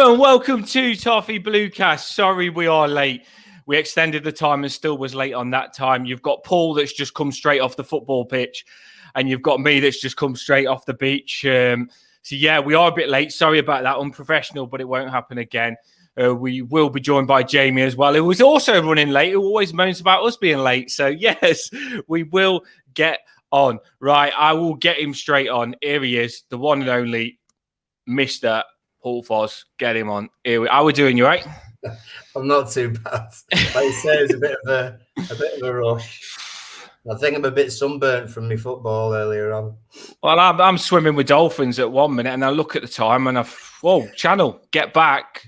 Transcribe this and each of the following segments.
Hello and welcome to Toffee Bluecast. Sorry we are late. We extended the time and still was late on that time. You've got Paul that's just come straight off the football pitch and you've got me that's just come straight off the beach. So yeah, we are a bit late. Sorry about that. Unprofessional, but it won't happen again. We will be joined by Jamie as well, who was also running late, who always moans about us being late. So yes, we will get on. Right, I will get him straight on. Here he is, the one and only Mr. Paul Foss. Get him on. How are we doing? You right? I'm not too bad. Like you say, it's a bit of a rush. I think I'm a bit sunburnt from my football earlier on. Well, I'm swimming with dolphins at 1 minute, and I look at the time, and channel, get back.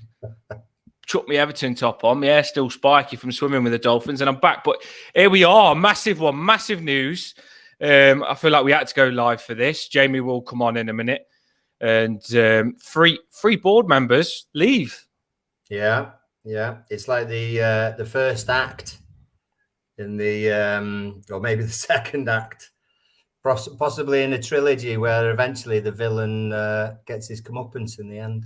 Chuck my Everton top on. My hair still spiky from swimming with the dolphins, and I'm back. But here we are, massive one, massive news. I feel like we had to go live for this. Jamie will come on in a minute. And three board members leave. Yeah. It's like the first act in the or maybe the second act, possibly in a trilogy where eventually the villain gets his comeuppance in the end.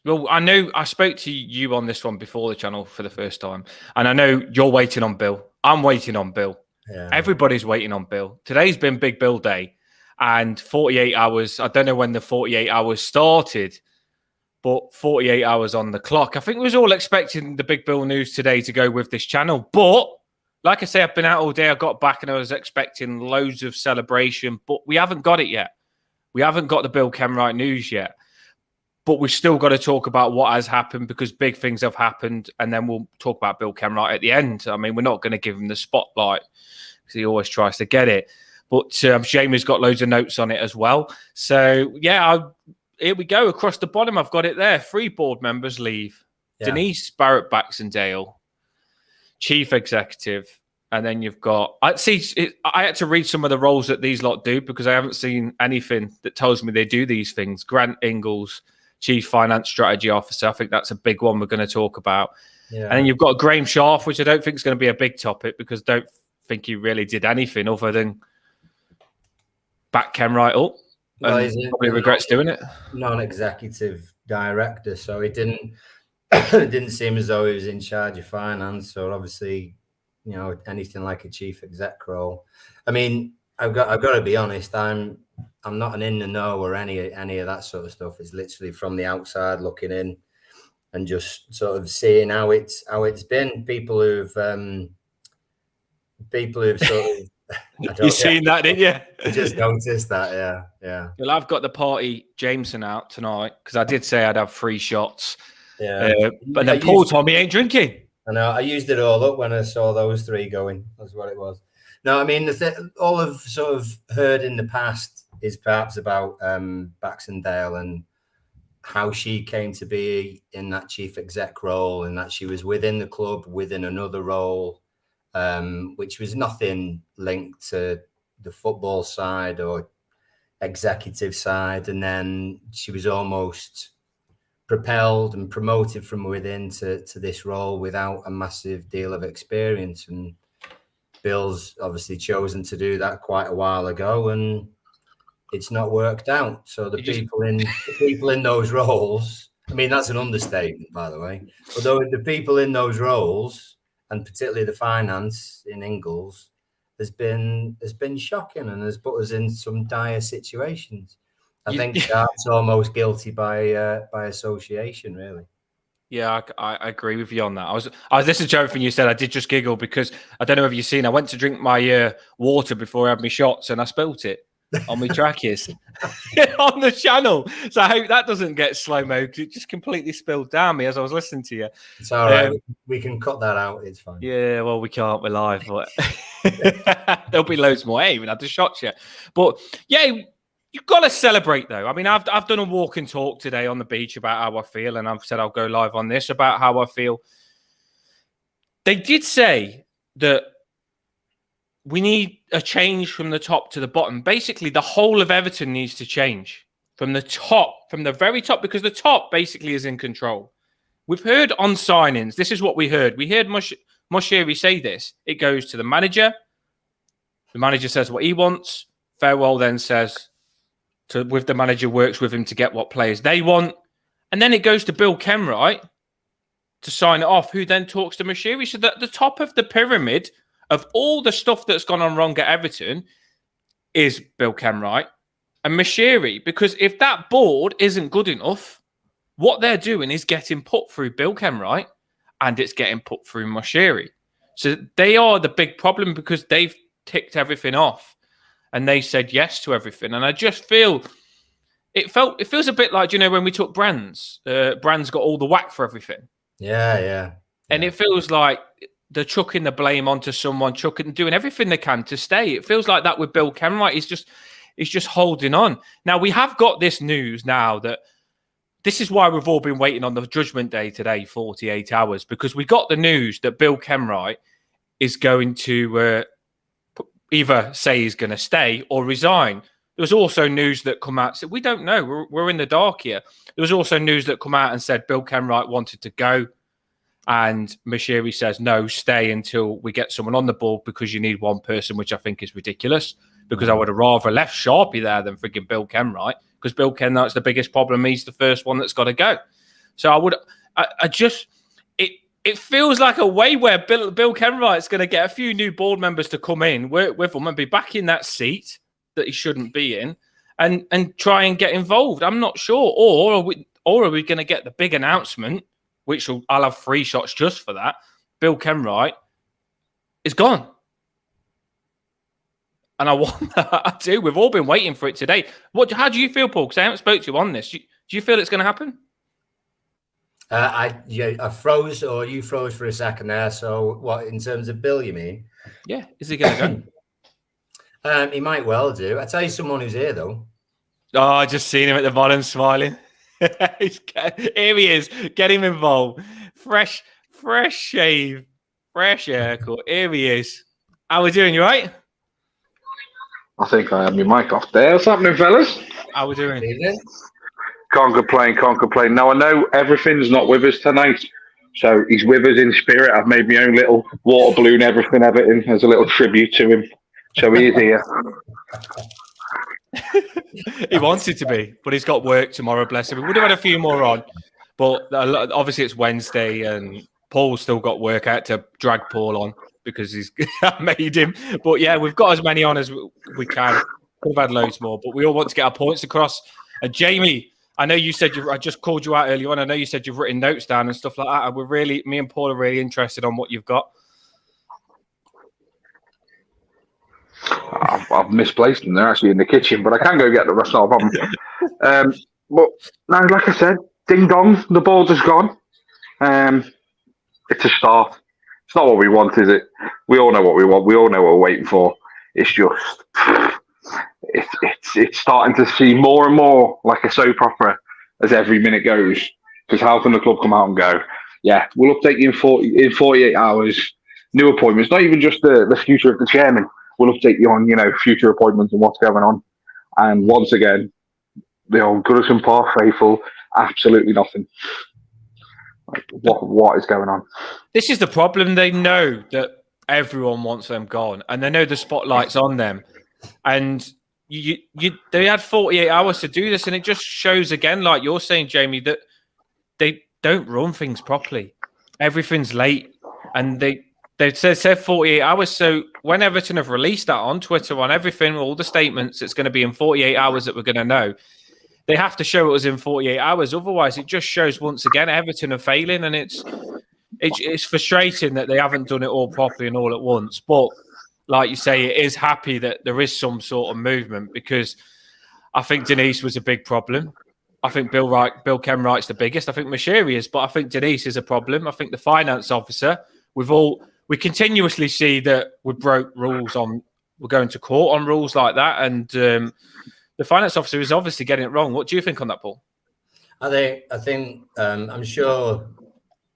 Well, I know I spoke to you on this one before the channel for the first time, and I know you're waiting on Bill. I'm waiting on Bill. Yeah. Everybody's waiting on Bill. Today's been Big Bill Day. And 48 hours, I don't know when the 48 hours started, but 48 hours on the clock. I think we was all expecting the Big Bill news today to go with this channel. But, like I say, I've been out all day. I got back and I was expecting loads of celebration, but we haven't got it yet. We haven't got the Bill Kenwright news yet. But we've still got to talk about what has happened because big things have happened. And then we'll talk about Bill Kenwright at the end. I mean, we're not going to give him the spotlight because he always tries to get it. But Jamie's got loads of notes on it as well. So, yeah, here we go. Across the bottom, I've got it there. 3 board members leave. Yeah. Denise Barrett-Baxendale, Chief Executive. And then you've got... I had to read some of the roles that these lot do because I haven't seen anything that tells me they do these things. Grant Ingalls, Chief Finance Strategy Officer. I think that's a big one we're going to talk about. Yeah. And then you've got Graham Sharp, which I don't think is going to be a big topic because I don't think he really did anything other than... back Kenwright up and probably regrets doing it. Non-executive director, so it didn't seem as though he was in charge of finance or obviously, anything like a chief exec role. I mean, I've got to be honest, I'm not an in the know or any of that sort of stuff. It's literally from the outside looking in and just sort of seeing how it's been. People who've sort of you seen that, didn't you? I just noticed that, yeah. Well, I've got the party Jameson out tonight because I did say I'd have 3 shots. Yeah, but then Paul told me he ain't drinking. I know. I used it all up when I saw those 3 going. That's what it was. No, I mean, all I've sort of heard in the past is perhaps about Baxendale and how she came to be in that chief exec role and that she was within the club, within another role. Which was nothing linked to the football side or executive side. And then she was almost propelled and promoted from within to this role without a massive deal of experience. And Bill's obviously chosen to do that quite a while ago and it's not worked out. So the people in those roles, I mean, that's an understatement, by the way, although the people in those roles, and particularly the finance in Ingalls, has been shocking and has put us in some dire situations. I think Sharp's almost guilty by association, really. Yeah, I agree with you on that. I was listening to everything you said. I did just giggle because I don't know if you've seen. I went to drink my water before I had my shots and I spilt it on my trackies on the channel. So I hope that doesn't get slow-mo because it just completely spilled down me as I was listening to you. It's all right. We can cut that out. It's fine. Yeah, well, we can't. We're live. But there'll be loads more. I ain't even had the shots yet. But yeah, you've got to celebrate, though. I mean, I've done a walk and talk today on the beach about how I feel, and I've said I'll go live on this about how I feel. They did say that we need a change from the top to the bottom. Basically, the whole of Everton needs to change from the top, from the very top, because the top basically is in control. We've heard on signings, this is what we heard. We heard Moshiri say this. It goes to the manager. The manager says what he wants. Farewell then says, with the manager, works with him to get what players they want. And then it goes to Bill Kenwright to sign it off, who then talks to Moshiri. So that the top of the pyramid of all the stuff that's gone on wrong at Everton is Bill Kenwright and Moshiri. Because if that board isn't good enough, what they're doing is getting put through Bill Kenwright and it's getting put through Moshiri. So they are the big problem because they've ticked everything off and they said yes to everything. And I just feel it feels a bit like, when we took Brands, Brands got all the whack for everything. Yeah. And it feels like they're chucking the blame onto someone, doing everything they can to stay. It feels like that with Bill Kenwright. He's just holding on. Now, we have got this news now that this is why we've all been waiting on the judgment day today, 48 hours, because we got the news that Bill Kenwright is going to either say he's going to stay or resign. There was also news that come out said, we don't know. We're in the dark here. There was also news that come out and said Bill Kenwright wanted to go. And Moshiri says, no, stay until we get someone on the board because you need one person, which I think is ridiculous because I would have rather left Sharpie there than freaking Bill Kenwright because Bill Kenwright's the biggest problem. He's the first one that's got to go. So it feels like a way where Bill Kenwright's going to get a few new board members to come in, work with him and be back in that seat that he shouldn't be in and try and get involved. I'm not sure. Or are we going to get the big announcement, which I'll have 3 shots just for that. Bill Kenwright is gone. And I do. We've all been waiting for it today. How do you feel, Paul? Because I haven't spoke to you on this. Do you feel it's going to happen? I froze, or you froze for a second there. So, what in terms of Bill, you mean? Yeah, is he going to go? He might well do. I tell you, someone who's here though. Oh, I just seen him at the bottom smiling. Here he is. Get him involved. Fresh shave, fresh haircut. Here he is. How we doing? You right? I think I have my mic off there. What's happening, fellas? How we doing? Can't complain. Now, I know everything's not with us tonight, so he's with us in spirit. I've made my own little water balloon, everything, Everton, as a little tribute to him. So he is here. He wanted to be, but he's got work tomorrow, bless him. We would have had a few more on, but obviously it's Wednesday and Paul's still got work. I had to drag Paul on because he's made him. But yeah, we've got as many on as we can. Could have had loads more, but we all want to get our points across. And Jamie, I know you said I just called you out earlier on. I know you said you've written notes down and stuff like that. And me and Paul are really interested on what you've got. I've misplaced them. They're actually in the kitchen, but I can go get them. That's not a problem. But now, like I said, ding dong, the ball has gone. It's a start. It's not what we want, is it? We all know what we want. We all know what we're waiting for. It's just, it's starting to seem more and more like a soap opera as every minute goes. Because how can the club come out and go, yeah, we'll update you in 48 hours, new appointments, not even just the future of the chairman. We'll update you on, future appointments and what's going on. And once again, the old Goodison Park faithful, absolutely nothing. What is going on? This is the problem. They know that everyone wants them gone, and they know the spotlight's on them. And they had 48 hours to do this, and it just shows again, like you're saying, Jamie, that they don't run things properly. Everything's late, and they said 48 hours. So when Everton have released that on Twitter, on everything, all the statements, it's going to be in 48 hours that we're going to know. They have to show it was in 48 hours. Otherwise, it just shows once again Everton are failing, and it's frustrating that they haven't done it all properly and all at once. But like you say, it is happy that there is some sort of movement, because I think Denise was a big problem. I think Bill Kenwright's the biggest. I think Moshiri is, but I think Denise is a problem. I think the finance officer, we continuously see that we broke rules we're going to court on rules like that, and the finance officer is obviously getting it wrong. What do you think on that, Paul? I think I'm sure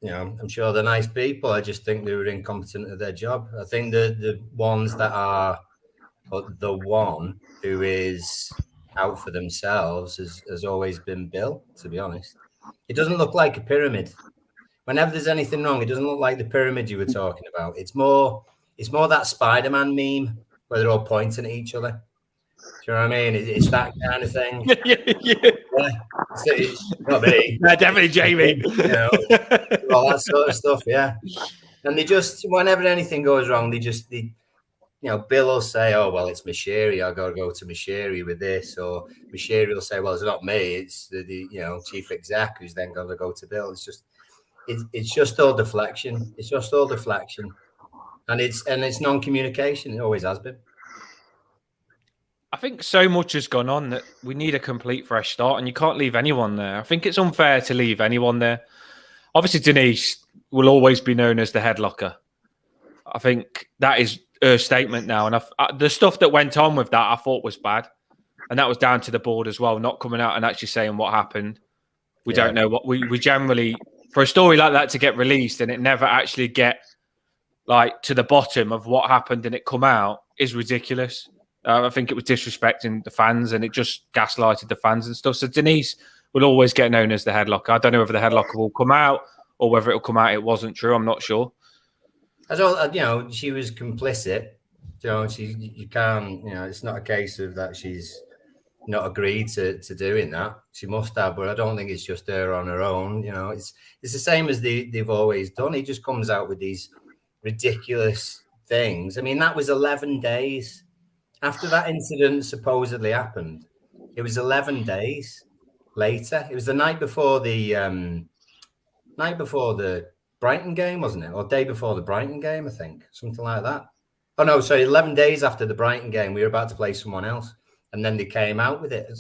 they're nice people. I just think they were incompetent at their job. I think the ones that are, the one who is out for themselves has always been Bill, to be honest. It doesn't look like a pyramid. Whenever there's anything wrong, it doesn't look like the pyramid you were talking about. It's more that Spider-Man meme where they're all pointing at each other. Do you know what I mean? It's that kind of thing. Yeah. Yeah, not me. No, definitely Jamie. All that sort of stuff. Yeah, and they just whenever anything goes wrong, Bill will say, "Oh well, it's Mashiri. I got to go to Mashiri with this," or Mashiri will say, "Well, it's not me. It's the chief exec who's then got to go to Bill." It's just all deflection. It's just all deflection, and it's non-communication. It always has been. I think so much has gone on that we need a complete fresh start, and you can't leave anyone there. I think it's unfair to leave anyone there. Obviously, Denise will always be known as the headlocker. I think that is her statement now. And the stuff that went on with that, I thought was bad. And that was down to the board as well, not coming out and actually saying what happened. We don't know what we generally, for a story like that to get released and it never actually get like to the bottom of what happened and it come out is ridiculous. I think it was disrespecting the fans and it just gaslighted the fans and stuff. So Denise will always get known as the headlocker. I don't know whether the headlocker will come out or whether it'll come out it wasn't true. I'm not sure. As well, she was complicit. You can't, it's not a case of that she's not agreed to doing that. She must have, but I don't think it's just her on her own. It's the same as they've always done. He just comes out with these ridiculous things. I mean, that was 11 days after that incident supposedly happened. It was 11 days later. It was the night before the Brighton game, wasn't it? Or day before the Brighton game, I think. Something like that. Oh, no, sorry, 11 days after the Brighton game, we were about to play someone else. And then they came out with it.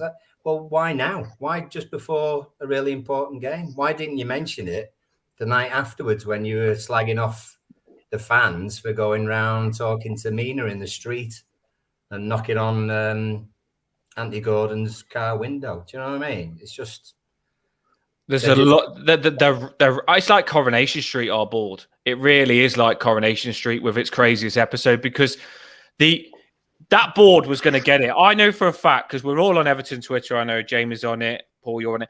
Well, why now? Why just before a really important game? Why didn't you mention it the night afterwards when you were slagging off the fans for going round talking to Mina in the street and knocking on Andy Gordon's car window? Do you know what I mean? It's just... There's a lot. It's like Coronation Street, our board. It really is like Coronation Street with its craziest episode because that board was going to get it. I know for a fact because we're all on Everton Twitter. I know Jamie's on it. Paul, you're on it.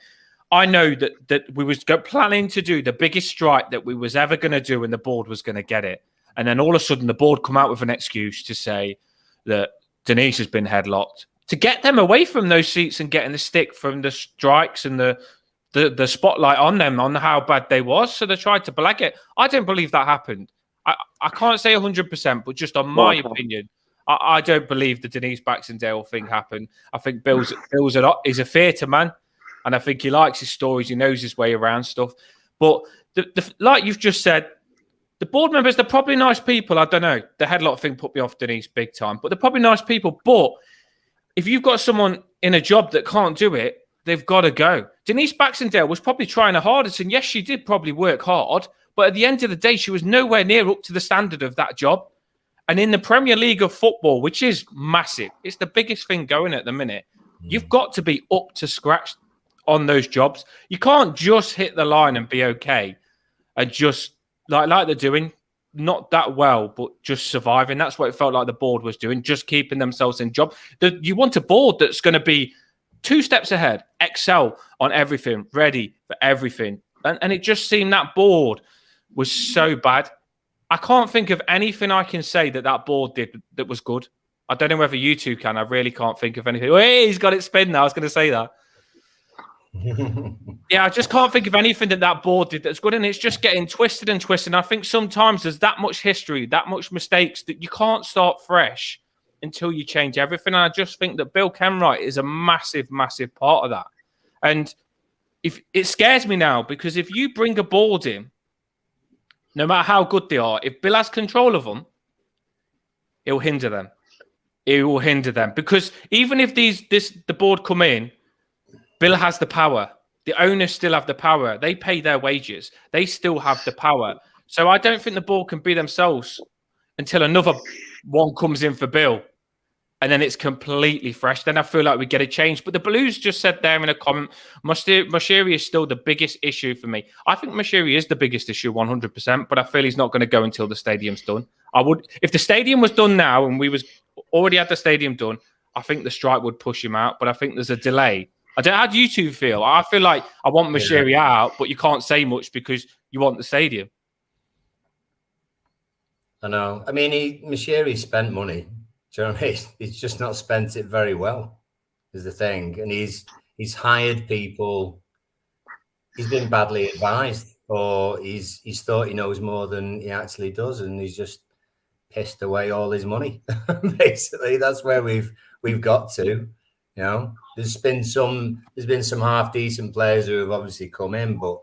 I know that we was planning to do the biggest strike that we was ever going to do, and the board was going to get it. And then all of a sudden, the board come out with an excuse to say that Denise has been headlocked to get them away from those seats and getting the stick from the strikes and the spotlight on them on how bad they was. So they tried to blag it. I don't believe that happened. I can't say 100%, but just on my opinion, I don't believe the Denise Baxendale thing happened. I think Bill's is a theatre man, and I think he likes his stories. He knows his way around stuff. But like you've just said, the board members, they're probably nice people. I don't know. The headlock thing put me off Denise big time, but they're probably nice people. But if you've got someone in a job that can't do it, they've got to go. Denise Baxendale was probably trying her hardest, and yes, she did probably work hard, but at the end of the day, she was nowhere near up to the standard of that job. And in the Premier League of football, which is massive, it's the biggest thing going at the minute, you've got to be up to scratch on those jobs. You can't just hit the line and be okay and just, like they're doing, not that well, but just surviving. That's what it felt like the board was doing, just keeping themselves in job. You want a board that's going to be 2 steps ahead, excel on everything, ready for everything. And it just seemed that board was so bad. I can't think of anything I can say that board did that was good. I don't know whether you two can. I really can't think of anything. Hey, he's got it spin now. I was going to say that. Yeah, I just can't think of anything that board did that's good. And it's just getting twisted and twisted. And I think sometimes there's that much history, that much mistakes that you can't start fresh until you change everything. And I just think that Bill Kenwright is a massive, massive part of that. And if it scares me now, because if you bring a board in, no matter how good they are, if Bill has control of them, it'll hinder them. It will hinder them. Because even if the board come in, Bill has the power. The owners still have the power. They pay their wages. They still have the power. So I don't think the board can be themselves until another one comes in for Bill. And then it's completely fresh. Then I feel like we get a change. But the Blues just said there in a comment, Mashiri is still the biggest issue for me. I think Mashiri is the biggest issue 100%, but I feel he's not going to go until the stadium's done. If the stadium was done now and we was already had the stadium done, I think the strike would push him out. But I think there's a delay. I don't know, how do you two feel? I feel like I want Mashiri out, but you can't say much because you want the stadium. I know. I mean, Mashiri spent money. Do you know what I mean? He's just not spent it very well, is the thing. And he's he's hired people. He's been badly advised, or he's thought he knows more than he actually does, and he's just pissed away all his money. Basically, that's where we've got to. You know, there's been some half decent players who have obviously come in, but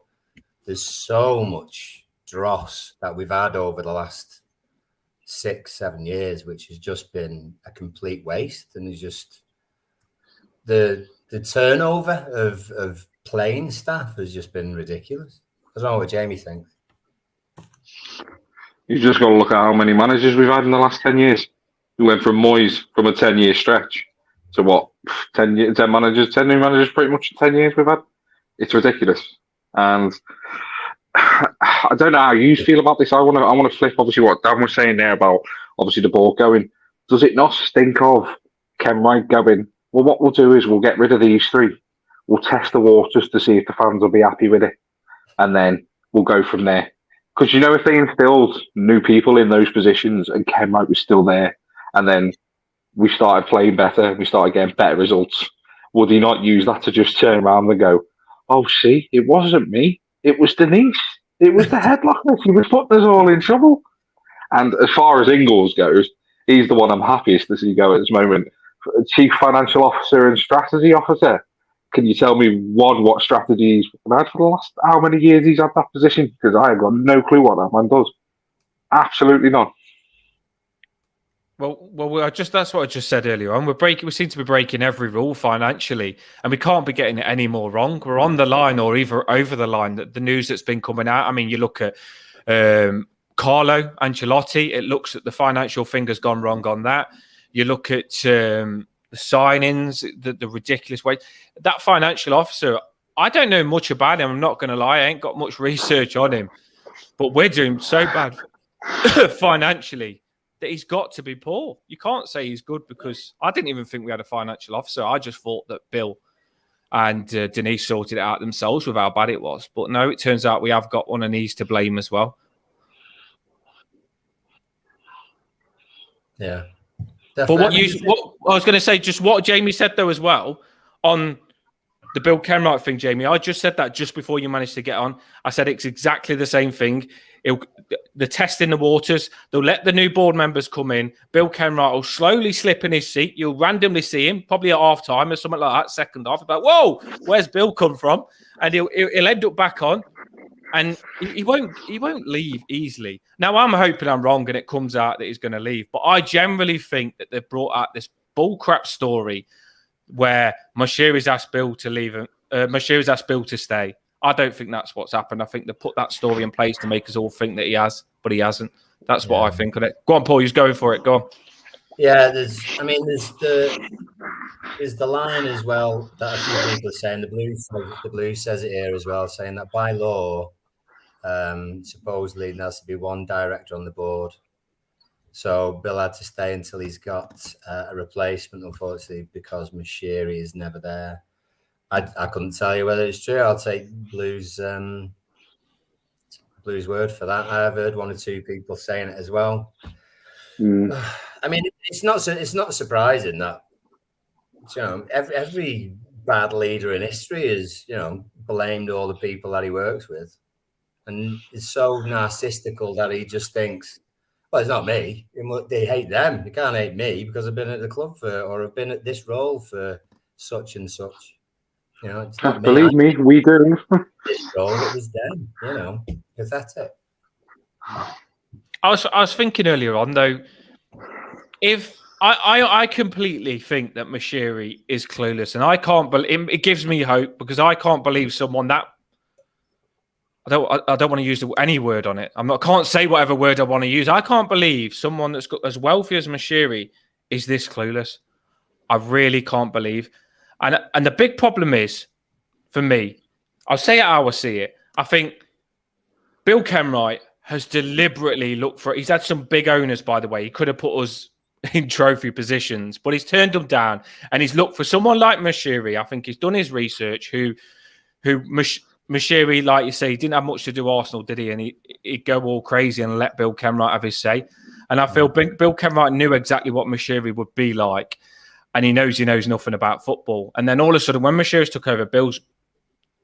there's so much dross that we've had over the last 6-7 years, which has just been a complete waste, and it's just the turnover of playing staff has just been ridiculous. I don't know what Jamie thinks. You've just got to look at how many managers we've had in the last 10 years. We went from Moyes from a 10-year stretch to what? 10 new managers pretty much in 10 years we've had. It's ridiculous. And I don't know how you feel about this. I want to flip obviously what Dan was saying there about obviously the ball going. Does it not stink of Ken Wright going, well, what we'll do is we'll get rid of these three. We'll test the waters to see if the fans will be happy with it. And then we'll go from there. Because, you know, if they instilled new people in those positions and Ken Wright was still there, and then we started playing better, we started getting better results, would he not use that to just turn around and go, oh, see, it wasn't me. It was Denise. It was the headlocker. He was putting us all in trouble. And as far as Ingles goes, he's the one I'm happiest to see go at this moment. Chief Financial Officer and Strategy Officer. Can you tell me, what strategies he's had for the last how many years he's had that position? Because I have got no clue what that man does. Absolutely none. Well, that's what I just said earlier on. We seem to be breaking every rule financially, and we can't be getting it any more wrong. We're on the line or either over the line. The news that's been coming out. I mean, you look at Carlo Ancelotti. It looks that the financial finger's gone wrong on that. You look at the signings, the ridiculous way. That financial officer, I don't know much about him. I'm not going to lie. I ain't got much research on him. But we're doing so bad financially that he's got to be poor. You can't say he's good because I didn't even think we had a financial officer. I just thought that Bill and Denise sorted it out themselves with how bad it was. But no, it turns out we have got one, and he's to blame as well. Yeah. But what I was going to say, just what Jamie said though as well on the Bill Kenwright thing, Jamie. I just said that just before you managed to get on. I said it's exactly the same thing. The test in the waters. They'll let the new board members come in. Bill Kenwright will slowly slip in his seat. You'll randomly see him, probably at half time or something like that, second half. Like, whoa, where's Bill come from? And he'll end up back on. And he won't leave easily. Now, I'm hoping I'm wrong and it comes out that he's going to leave. But I generally think that they've brought out this bullcrap story where Moshiri's asked Bill to leave and Moshiri's asked Bill to stay. I don't think that's what's happened. I think they put that story in place to make us all think that he has, but he hasn't. That's what I think of it. Go on, Paul. You're going for it. Go on. Yeah, there's the line as well that a few people are saying. The Blues says it here as well, saying that by law, supposedly there has to be one director on the board. So Bill had to stay until he's got a replacement, unfortunately, because Moshiri is never there. I couldn't tell you whether it's true. I'll take Blues word for that. I've heard one or two people saying it as well. I mean, it's not surprising that every bad leader in history is blamed all the people that he works with, and is so narcissistical that he just thinks, well, it's not me. They hate them. They can't hate me because I've been at the club or I've been at this role for such and such. It's not me. Believe me, we do. This role, it was them. Pathetic. I was thinking earlier on though, if I completely think that Moshiri is clueless, and I can't believe it gives me hope because I can't believe someone that I don't want to use any word on it. Can't say whatever word I want to use. I can't believe someone that's got as wealthy as Moshiri is this clueless. I really can't believe. And the big problem is, for me, I'll say it how I see it. I think Bill Kenwright has deliberately looked for. He's had some big owners, by the way. He could have put us in trophy positions, but he's turned them down, and he's looked for someone like Moshiri. I think he's done his research. Who Moshiri, like you say, he didn't have much to do Arsenal, did he? And he'd go all crazy and let Bill Kenwright have his say. And I feel Bill Kenwright knew exactly what Moshiri would be like. and he knows nothing about football. And then all of a sudden, when Moshiri's took over, Bill's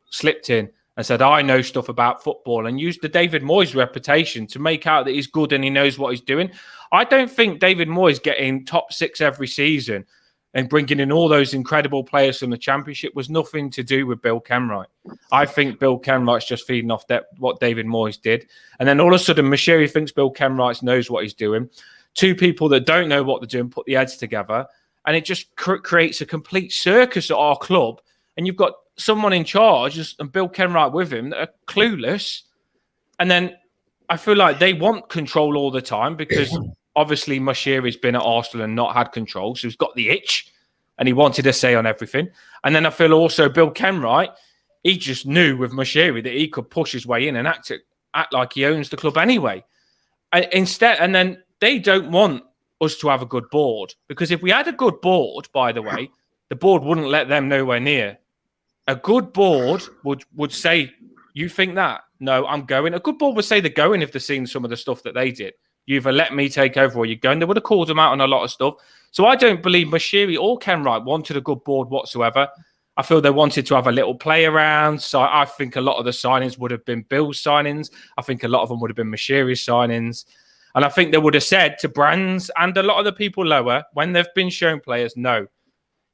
slipped in and said, I know stuff about football, and used the David Moyes reputation to make out that he's good and he knows what he's doing. I don't think David Moyes getting top 6 every season and bringing in all those incredible players from the Championship was nothing to do with Bill Kenwright. I think Bill Kenwright's just feeding off what David Moyes did. And then all of a sudden, Moshiri thinks Bill Kenwright knows what he's doing. Two people that don't know what they're doing put the heads together, and it just creates a complete circus at our club. And you've got someone in charge and Bill Kenwright with him that are clueless. And then I feel like they want control all the time because obviously Moshiri's been at Arsenal and not had control. So he's got the itch and he wanted a say on everything. And then I feel also Bill Kenwright, he just knew with Moshiri that he could push his way in and act like he owns the club anyway. And then they don't want us to have a good board, because if we had a good board, by the way, the board wouldn't let them nowhere near. A good board would say, you think that? No, I'm going. A good board would say they're going if they've seen some of the stuff that they did. You either let me take over or you're going. They would have called them out on a lot of stuff. So I don't believe Moshiri or Kenwright wanted a good board whatsoever. I feel they wanted to have a little play around. So I think a lot of the signings would have been Bill's signings. I think a lot of them would have been Moshiri's signings. And I think they would have said to Brands and a lot of the people lower, when they've been shown players, no.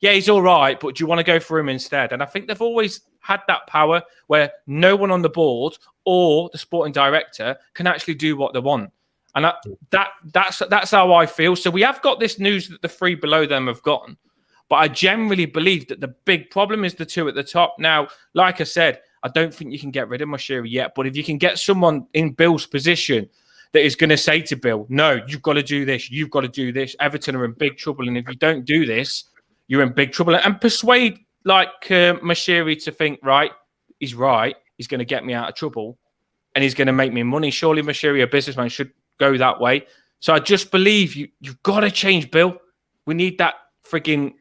Yeah, he's all right, but do you want to go for him instead? And I think they've always had that power where no one on the board or the sporting director can actually do what they want. And that's how I feel. So we have got this news that the 3 below them have gone. But I generally believe that the big problem is the 2 at the top. Now, like I said, I don't think you can get rid of Moshiri yet. But if you can get someone in Bill's position that is going to say to Bill, no, you've got to do this. You've got to do this. Everton are in big trouble. And if you don't do this, you're in big trouble. And persuade Moshiri to think, right, he's right. He's going to get me out of trouble and he's going to make me money. Surely Moshiri, a businessman, should go that way. So I just believe you've got to change Bill. We need that frigging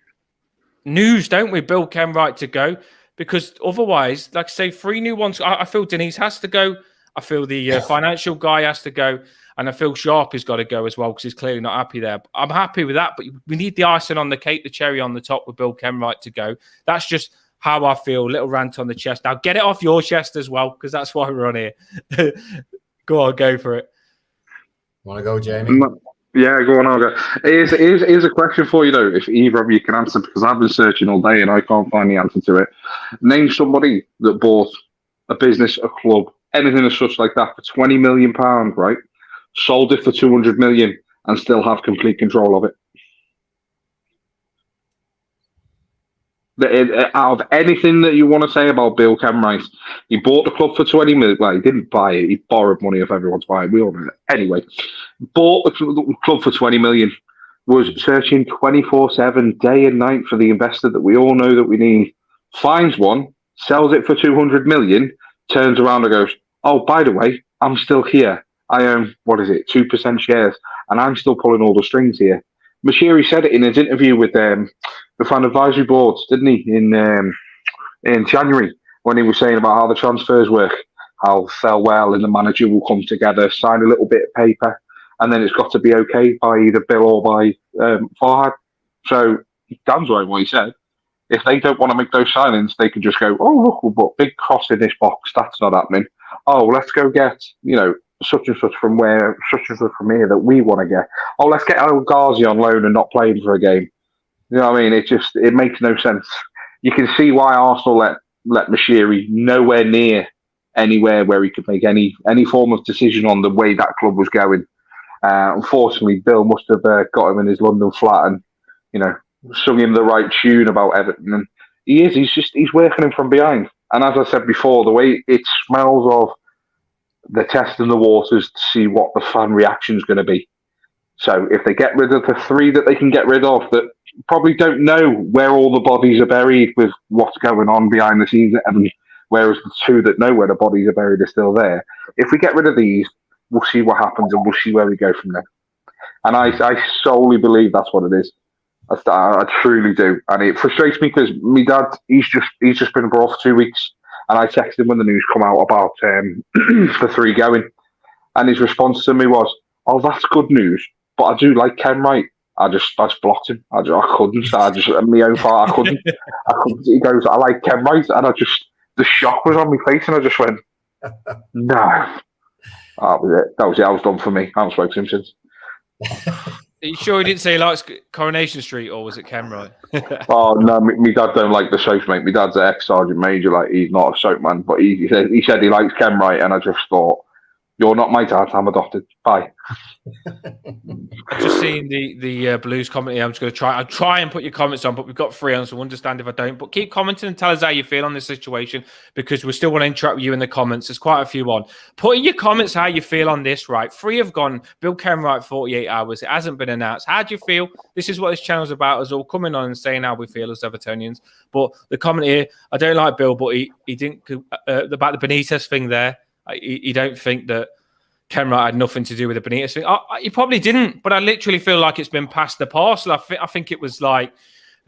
news, don't we? Bill Kenwright to go, because otherwise, like I say, 3 new ones. I feel Denise has to go. I feel the financial guy has to go. And I feel Sharp has got to go as well because he's clearly not happy there. I'm happy with that, but we need the icing on the cake, the cherry on the top with Bill Kenwright to go. That's just how I feel. Little rant on the chest. Now get it off your chest as well, because that's why we're on here. Go on, go for it. Want to go, Jamie? Yeah, go on, I'll go. Here's a question for you, though, if either of you can answer, because I've been searching all day and I can't find the answer to it. Name somebody that bought a business, a club, anything as such like that for £20 million, right? Sold it for 200 million and still have complete control of it. Out of anything that you want to say about Bill Kenwright, he bought the club for 20 million. Well, he didn't buy it. He borrowed money off everyone to buy it. We all know it. Anyway, bought the club for 20 million, was searching 24/7, day and night for the investor that we all know that we need. Finds one, sells it for 200 million, turns around and goes, oh, by the way, I'm still here. I own, 2% shares, and I'm still pulling all the strings here. Moshiri said it in his interview with the fan advisory boards, didn't he, in January, when he was saying about how the transfers work, how fell well and the manager will come together, sign a little bit of paper, and then it's got to be okay by either Bill or by Farhad. So Dan's right what he said. If they don't want to make those signings, they can just go, oh, look, we'll put big cross in this box. That's not happening. Oh, let's go get, such and such from where, such and such from here that we want to get. Oh, let's get El Ghazi on loan and not playing for a game. You know what I mean? It makes no sense. You can see why Arsenal let Moshiri nowhere near anywhere where he could make any form of decision on the way that club was going. Unfortunately, Bill must have got him in his London flat and, sung him the right tune about Everton. And he's working him from behind. And as I said before, the way it smells of the testing the waters to see what the fan reaction is going to be. So if they get rid of the 3 that they can get rid of that probably don't know where all the bodies are buried with what's going on behind the scenes at Everton, whereas the 2 that know where the bodies are buried are still there. If we get rid of these, we'll see what happens and we'll see where we go from there. And I solely believe that's what it is. I truly do. And it frustrates me because my dad, he's just been abroad for 2 weeks. And I texted him when the news come out about the 3 going. And his response to me was, oh, that's good news. But I do like Kenwright. I just blocked him. I couldn't. My own fault. I couldn't. He goes, I like Ken Wright, and the shock was on my face, and I just went, no. That was it. That was it. I was done for me. I haven't spoken to him since. Are you sure he didn't say he likes Coronation Street, or was it Ken Wright? Oh no, my dad don't like the soap, mate. My dad's an ex-sergeant major. Like, he's not a soap man, but he said he likes Ken Wright, and I just thought, you're not my dad. I'm adopted. Bye. I've just seen the Blues comment here. I'm just going to try. I'll try and put your comments on, but we've got 3 on, so understand if I don't. But keep commenting and tell us how you feel on this situation, because we still want to interact with you in the comments. There's quite a few on. Put in your comments how you feel on this, right? 3 have gone. Bill Kenwright, 48 hours. It hasn't been announced. How do you feel? This is what this channel's about, us all coming on and saying how we feel as Evertonians. But the comment here, I don't like Bill, but he didn't, about the Benitez thing there, he don't think that Kenwright had nothing to do with the Benitez thing. He probably didn't, but I literally feel like it's been past the parcel. I think it was like,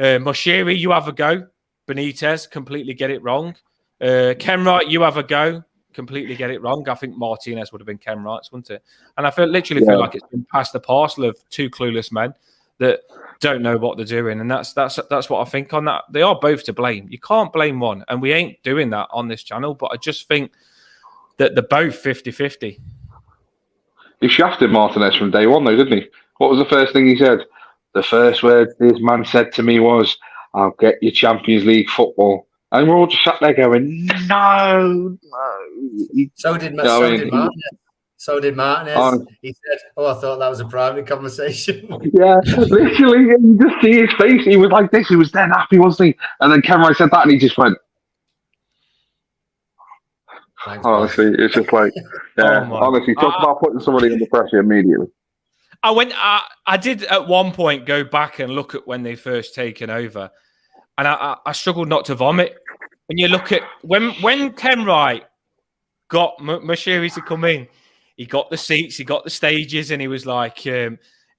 Moshiri, you have a go. Benitez, completely get it wrong. Kenwright, you have a go. Completely get it wrong. I think Martinez would have been Kenwright's, wouldn't it? And I feel like it's been past the parcel of 2 clueless men that don't know what they're doing. And that's what I think on that. They are both to blame. You can't blame one. And we ain't doing that on this channel. But I just think that they're both 50-50. He shafted Martinez from day one, though, didn't he? What was the first thing he said? The first word this man said to me was, I'll get you Champions League football. And we're all just sat there going, no. So did Martinez. So did Martinez. He said, I thought that was a private conversation. Yeah, literally. You just see his face. He was like this. He was dead happy, wasn't he? And then Kenwright said that, and he just went, thanks, honestly, it's just like, yeah, honestly, talk about putting somebody under pressure immediately. I did at one point go back and look at when they first taken over, and I struggled not to vomit. When you look at when Kenwright got Moshiri to come in, he got the seats, he got the stages, and he was like, he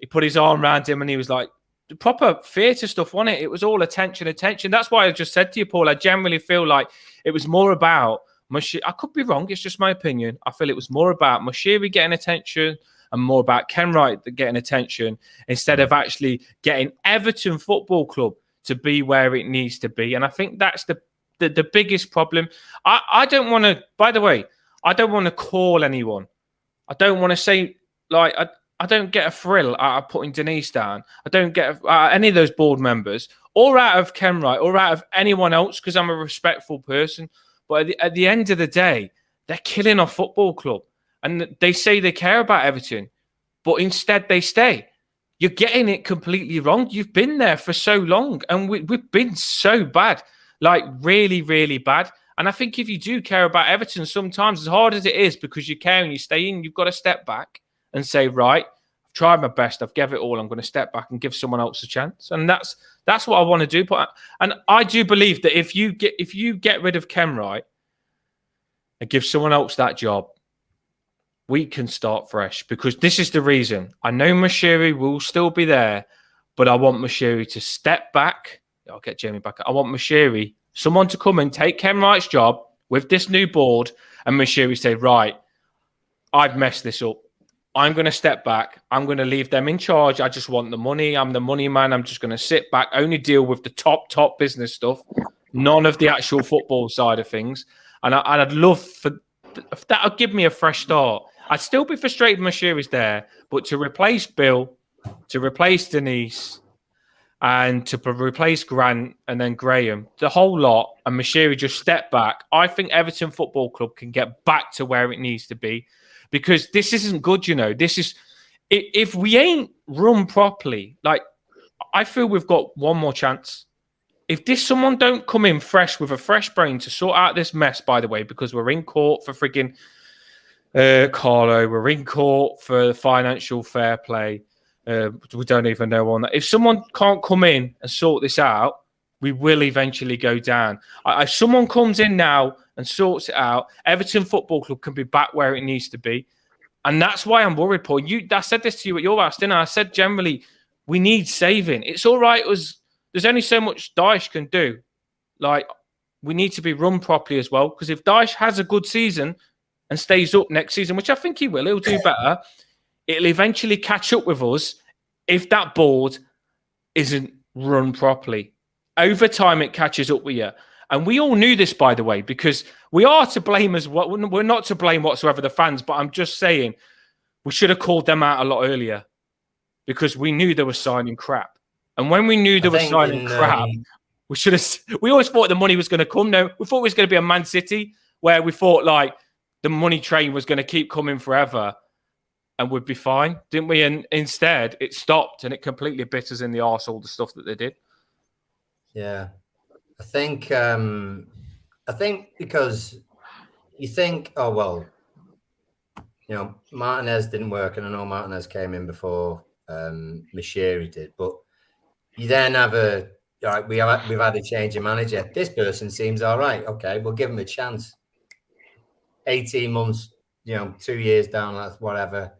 put his arm around him, and he was like, the proper theatre stuff, wasn't it? It was all attention. That's why I just said to you, Paul, I generally feel like it was more about Moshiri. I could be wrong. It's just my opinion. I feel it was more about Moshiri getting attention and more about Kenwright getting attention instead of actually getting Everton Football Club to be where it needs to be. And I think that's the biggest problem. I don't want to, by the way, I don't want to call anyone. I don't want to say, like, I don't get a thrill out of putting Denise down. I don't get any of those board members or out of Kenwright or out of anyone else because I'm a respectful person. But at the end of the day, they're killing our football club. And they say they care about Everton, but instead they stay. You're getting it completely wrong. You've been there for so long, and we've been so bad, like really, really bad. And I think if you do care about Everton, sometimes as hard as it is, because you care and you stay in, you've got to step back and say, right, I've tried my best, I've given it all, I'm going to step back and give someone else a chance. And that's what I want to do. And I do believe that if you get rid of Kenwright and give someone else that job, we can start fresh, because this is the reason. I know Moshiri will still be there, but I want Moshiri to step back. I'll get Jamie back. I want Moshiri, someone to come and take Kenwright's job with this new board, and Moshiri say, right, I've messed this up. I'm going to step back. I'm going to leave them in charge. I just want the money. I'm the money man. I'm just going to sit back, only deal with the top business stuff, none of the actual football side of things. And I'd love for that would give me a fresh start. I'd still be frustrated Moshiri's there, but to replace Bill, to replace Denise, and to replace Grant and then Graham, the whole lot, and Moshiri just step back, I think Everton Football Club can get back to where it needs to be, because this isn't good, you know. This is, if we ain't run properly, like, I feel we've got one more chance. If someone don't come in fresh with a fresh brain to sort out this mess, by the way, because we're in court for frigging Carlo, we're in court for the financial fair play. We don't even know on that. If someone can't come in and sort this out, we will eventually go down. If someone comes in now and sorts it out, Everton Football Club can be back where it needs to be. And that's why I'm worried, Paul. I said this to you at your house, didn't I? I said generally, we need saving. It's all right. There's only so much Daesh can do. Like, we need to be run properly as well. Because if Daesh has a good season and stays up next season, which I think he will, he'll do better. It'll eventually catch up with us if that board isn't run properly, over time it catches up with you. And we all knew this, by the way, because we are to blame as well. We're not to blame whatsoever, the fans, but I'm just saying we should have called them out a lot earlier because we knew they were signing crap. And when we knew they were signing crap, we should have. We always thought the money was going to come. No, we thought it was going to be a Man City where we thought like the money train was going to keep coming forever and we'd be fine, didn't we? And instead, it stopped and it completely bit us in the arse, all the stuff that they did. Yeah. I think because you think, oh, well, you know, Martinez didn't work, and I know Martinez came in before Mashiri did, but you then have we've had a change of manager. This person seems all right. Okay, we'll give him a chance. 18 months, 2 years down, that's whatever.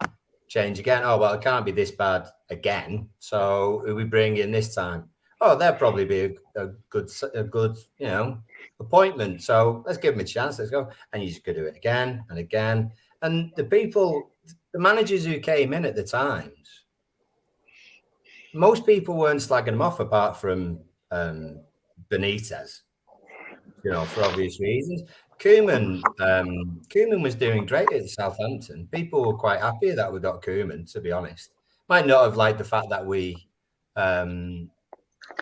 Change again. Oh, well, it can't be this bad again. So who we bring in this time? Oh, there'll probably be a good, appointment. So let's give him a chance. Let's go. And you just go do it again and again. And the managers who came in at the times, most people weren't slagging them off apart from Benitez, for obvious reasons. Koeman was doing great at Southampton. People were quite happy that we got Koeman, to be honest. Might not have liked the fact that we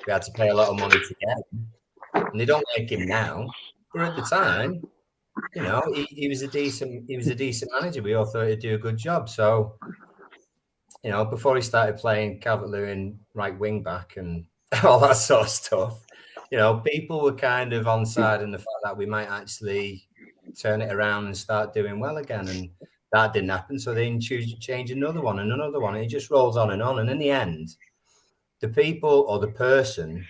had to pay a lot of money to get him. And they don't like him now. But at the time, he was a decent manager. We all thought he'd do a good job. So, before he started playing Calvert-Lewin right wing back and all that sort of stuff, people were kind of on side in the fact that we might actually turn it around and start doing well again. And that didn't happen. So they choose to change another one and another one. And it just rolls on. And in the end, the people or the person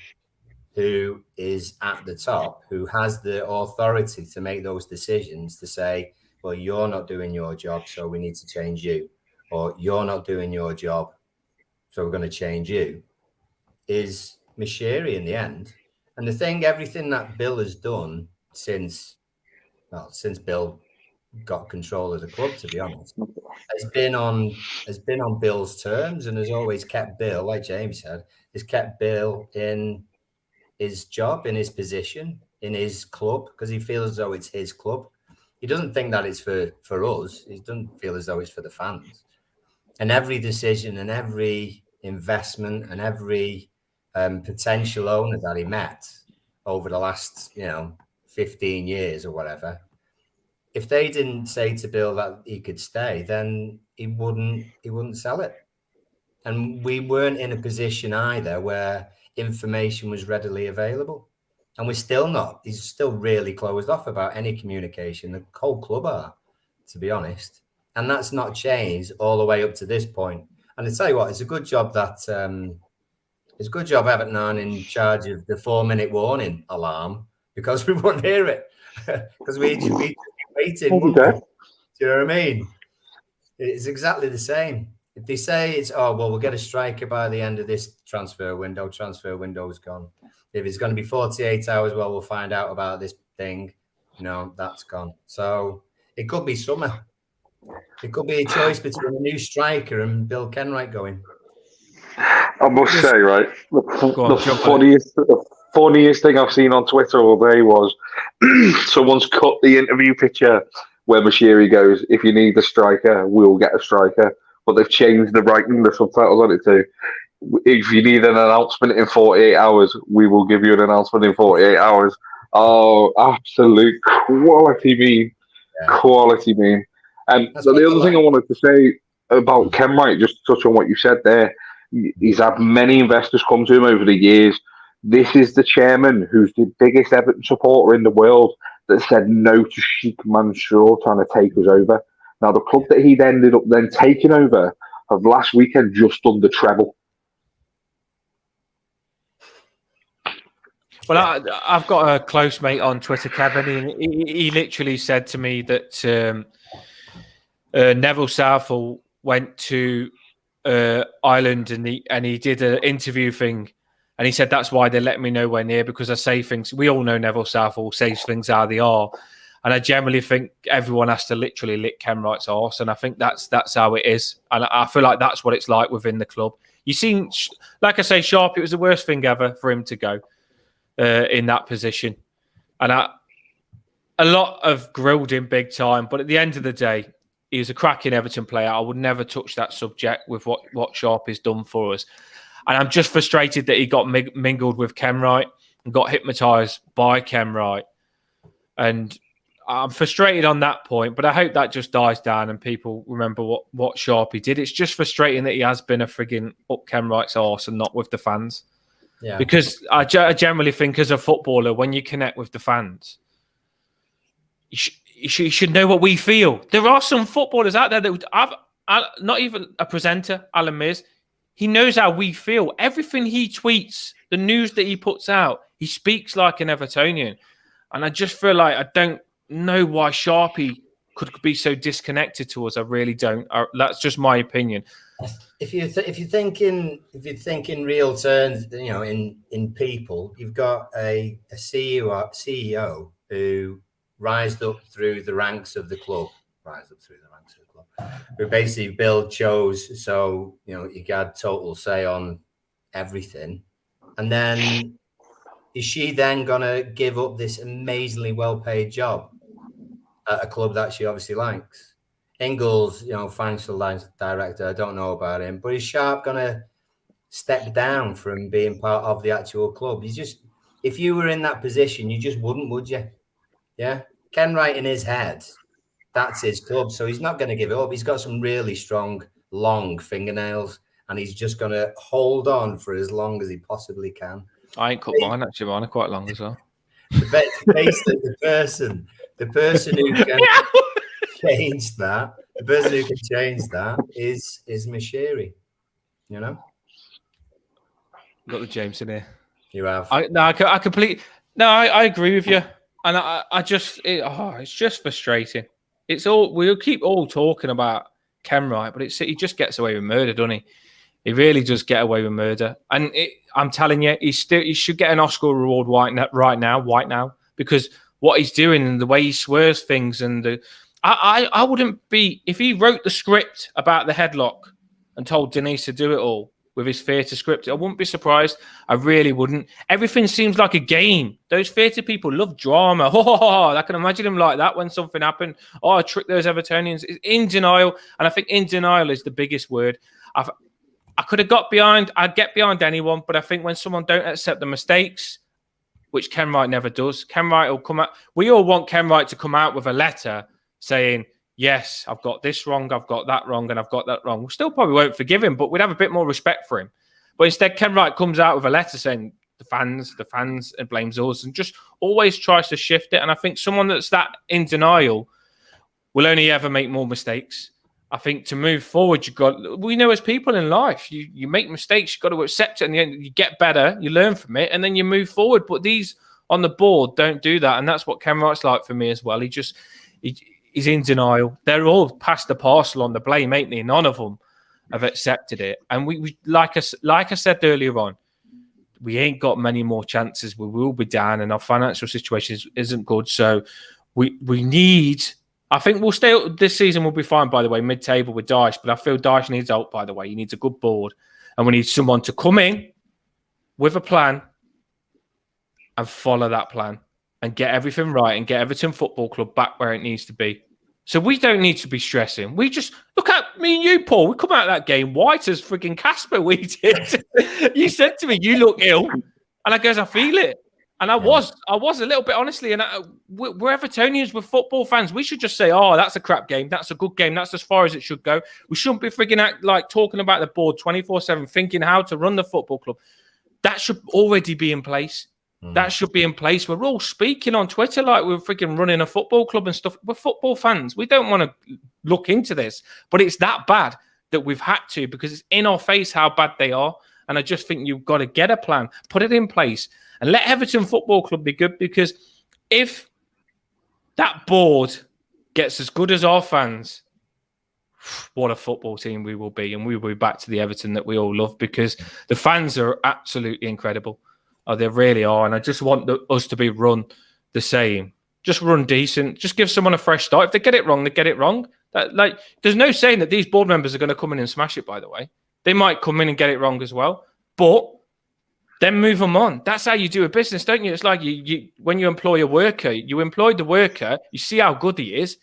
who is at the top, who has the authority to make those decisions, to say, well, you're not doing your job, so we need to change you. Or you're not doing your job, so we're going to change you, is Mashiri in the end. And everything that Bill has done since Bill got control of the club, to be honest, has been on Bill's terms and has always kept Bill, like James said, has kept Bill in his job, in his position, in his club, because he feels as though it's his club. He doesn't think that it's for us. He doesn't feel as though it's for the fans. And every decision and every investment and every potential owner that he met over the last, 15 years or whatever, if they didn't say to Bill that he could stay, then he wouldn't sell it. And we weren't in a position either where information was readily available. And we're still not. He's still really closed off about any communication. The whole club are, to be honest. And that's not changed all the way up to this point. And I tell you what, it's a good job that Everton aren't in charge of the 4-minute warning alarm, because we wouldn't hear it. Because we'd be waiting. Okay. Do you know what I mean? It's exactly the same. If they say we'll get a striker by the end of this transfer window's gone. If it's going to be 48 hours, well, we'll find out about this thing. That's gone. So it could be summer. It could be a choice between a new striker and Bill Kenwright going. I must say, right, the funniest thing I've seen on Twitter all day was someone's cut the interview picture where Mashiri goes, if you need a striker, we'll get a striker. But they've changed the writing, the subtitles on it to, if you need an announcement in 48 hours, we will give you an announcement in 48 hours. Oh, absolute quality meme. Yeah. Quality meme. And the other thing I wanted to say about Kenwright, just to touch on what you said there, he's had many investors come to him over the years. This is the chairman who's the biggest Everton supporter in the world that said no to Sheikh Mansour trying to take us over. Now, the club that he'd ended up then taking over have last weekend just done the treble. Well, I've got a close mate on Twitter, Kevin, and he literally said to me that Neville Southall went to Ireland and he did an interview thing, and he said that's why they let me nowhere near, because I say things. We all know Neville Southall says things how they are. And I generally think everyone has to literally lick Kenwright's arse. And I think that's how it is. And I feel like that's what it's like within the club. You seen, like I say, Sharp, it was the worst thing ever for him to go in that position. And a lot of grilled him big time. But at the end of the day, he was a cracking Everton player. I would never touch that subject with what Sharp has done for us. And I'm just frustrated that he got mingled with Kenwright and got hypnotised by Kenwright. And I'm frustrated on that point, but I hope that just dies down and people remember what Sharpie did. It's just frustrating that he has been a frigging up Kenwright's arse and not with the fans. Yeah. Because I generally think as a footballer, when you connect with the fans, you should know what we feel. There are some footballers out there that would have, not even a presenter, Alan Mears, he knows how we feel. Everything he tweets, the news that he puts out, he speaks like an Evertonian. And I just feel like I don't know why Sharpie could be so disconnected to us. I really don't. That's just my opinion. If you think in real terms, in people, you've got a CEO who rised up through the ranks of the club, who basically Bill chose. So you got total say on everything, and then is she then gonna give up this amazingly well-paid job at a club that she obviously likes? Ingles, financial director, I don't know about him, but is Sharp gonna step down from being part of the actual club? If you were in that position, you just wouldn't, would you? Yeah. Kenwright in his head, that's his club, so he's not going to give it up. He's got some really strong, long fingernails, and he's just going to hold on for as long as he possibly can. I ain't cut mine, actually. Mine are quite long as well. Basically, the person who can change that, is Mashiri. Got the James in here. You have. I completely. No, I agree with you, and it's just frustrating. We'll keep all talking about Kenwright, but he just gets away with murder, doesn't he? He really does get away with murder, and I'm telling you, he should get an Oscar reward right now, because what he's doing and the way he swears things, and I wouldn't be, if he wrote the script about the headlock and told Denise to do it all with his theatre script, I wouldn't be surprised. I really wouldn't. Everything seems like a game. Those theatre people love drama. I can imagine him like that when something happened. I tricked those Evertonians. It's in denial, and I think in denial is the biggest word. I could have got behind. I'd get behind anyone, but I think when someone don't accept the mistakes, which Kenwright never does, Kenwright will come out. We all want Kenwright to come out with a letter saying, yes, I've got this wrong, I've got that wrong, and I've got that wrong. We still probably won't forgive him, but we'd have a bit more respect for him. But instead, Kenwright comes out with a letter saying the fans, and blames us, and just always tries to shift it. And I think someone that's that in denial will only ever make more mistakes. I think to move forward, we know as people in life, you make mistakes, you've got to accept it, and you get better, you learn from it, and then you move forward. But these on the board don't do that, and that's what Kenwright's like for me as well. He's in denial. They're all past the parcel on the blame, ain't they? None of them have accepted it. And we like I said earlier on, we ain't got many more chances. We will be down, and our financial situation isn't good. So we need. I think we'll stay. This season we'll be fine, by the way, mid-table with Dyche. But I feel Dyche needs help, by the way. He needs a good board. And we need someone to come in with a plan and follow that plan and get everything right and get Everton Football Club back where it needs to be. So we don't need to be stressing. We just, look at me and you, Paul. We come out of that game white as frigging Casper, we did. You said to me, you look ill. And I goes, I feel it. And I was a little bit, honestly. And we're Evertonians, we're football fans. We should just say, oh, that's a crap game. That's a good game. That's as far as it should go. We shouldn't be frigging talking about the board 24/7, thinking how to run the football club. That should already be in place. That should be in place. We're all speaking on Twitter like we're freaking running a football club and stuff. We're football fans. We don't want to look into this. But it's that bad that we've had to, because it's in our face how bad they are. And I just think you've got to get a plan, put it in place, and let Everton Football Club be good. Because if that board gets as good as our fans, what a football team we will be. And we will be back to the Everton that we all love, because the fans are absolutely incredible. Oh, they really are. And I just want us to be run the same. Just run decent. Just give someone a fresh start. If they get it wrong, they get it wrong. There's no saying that these board members are going to come in and smash it, by the way. They might come in and get it wrong as well, but then move them on. That's how you do a business, don't you? It's like you when you employ a worker, you employ the worker, you see how good he is.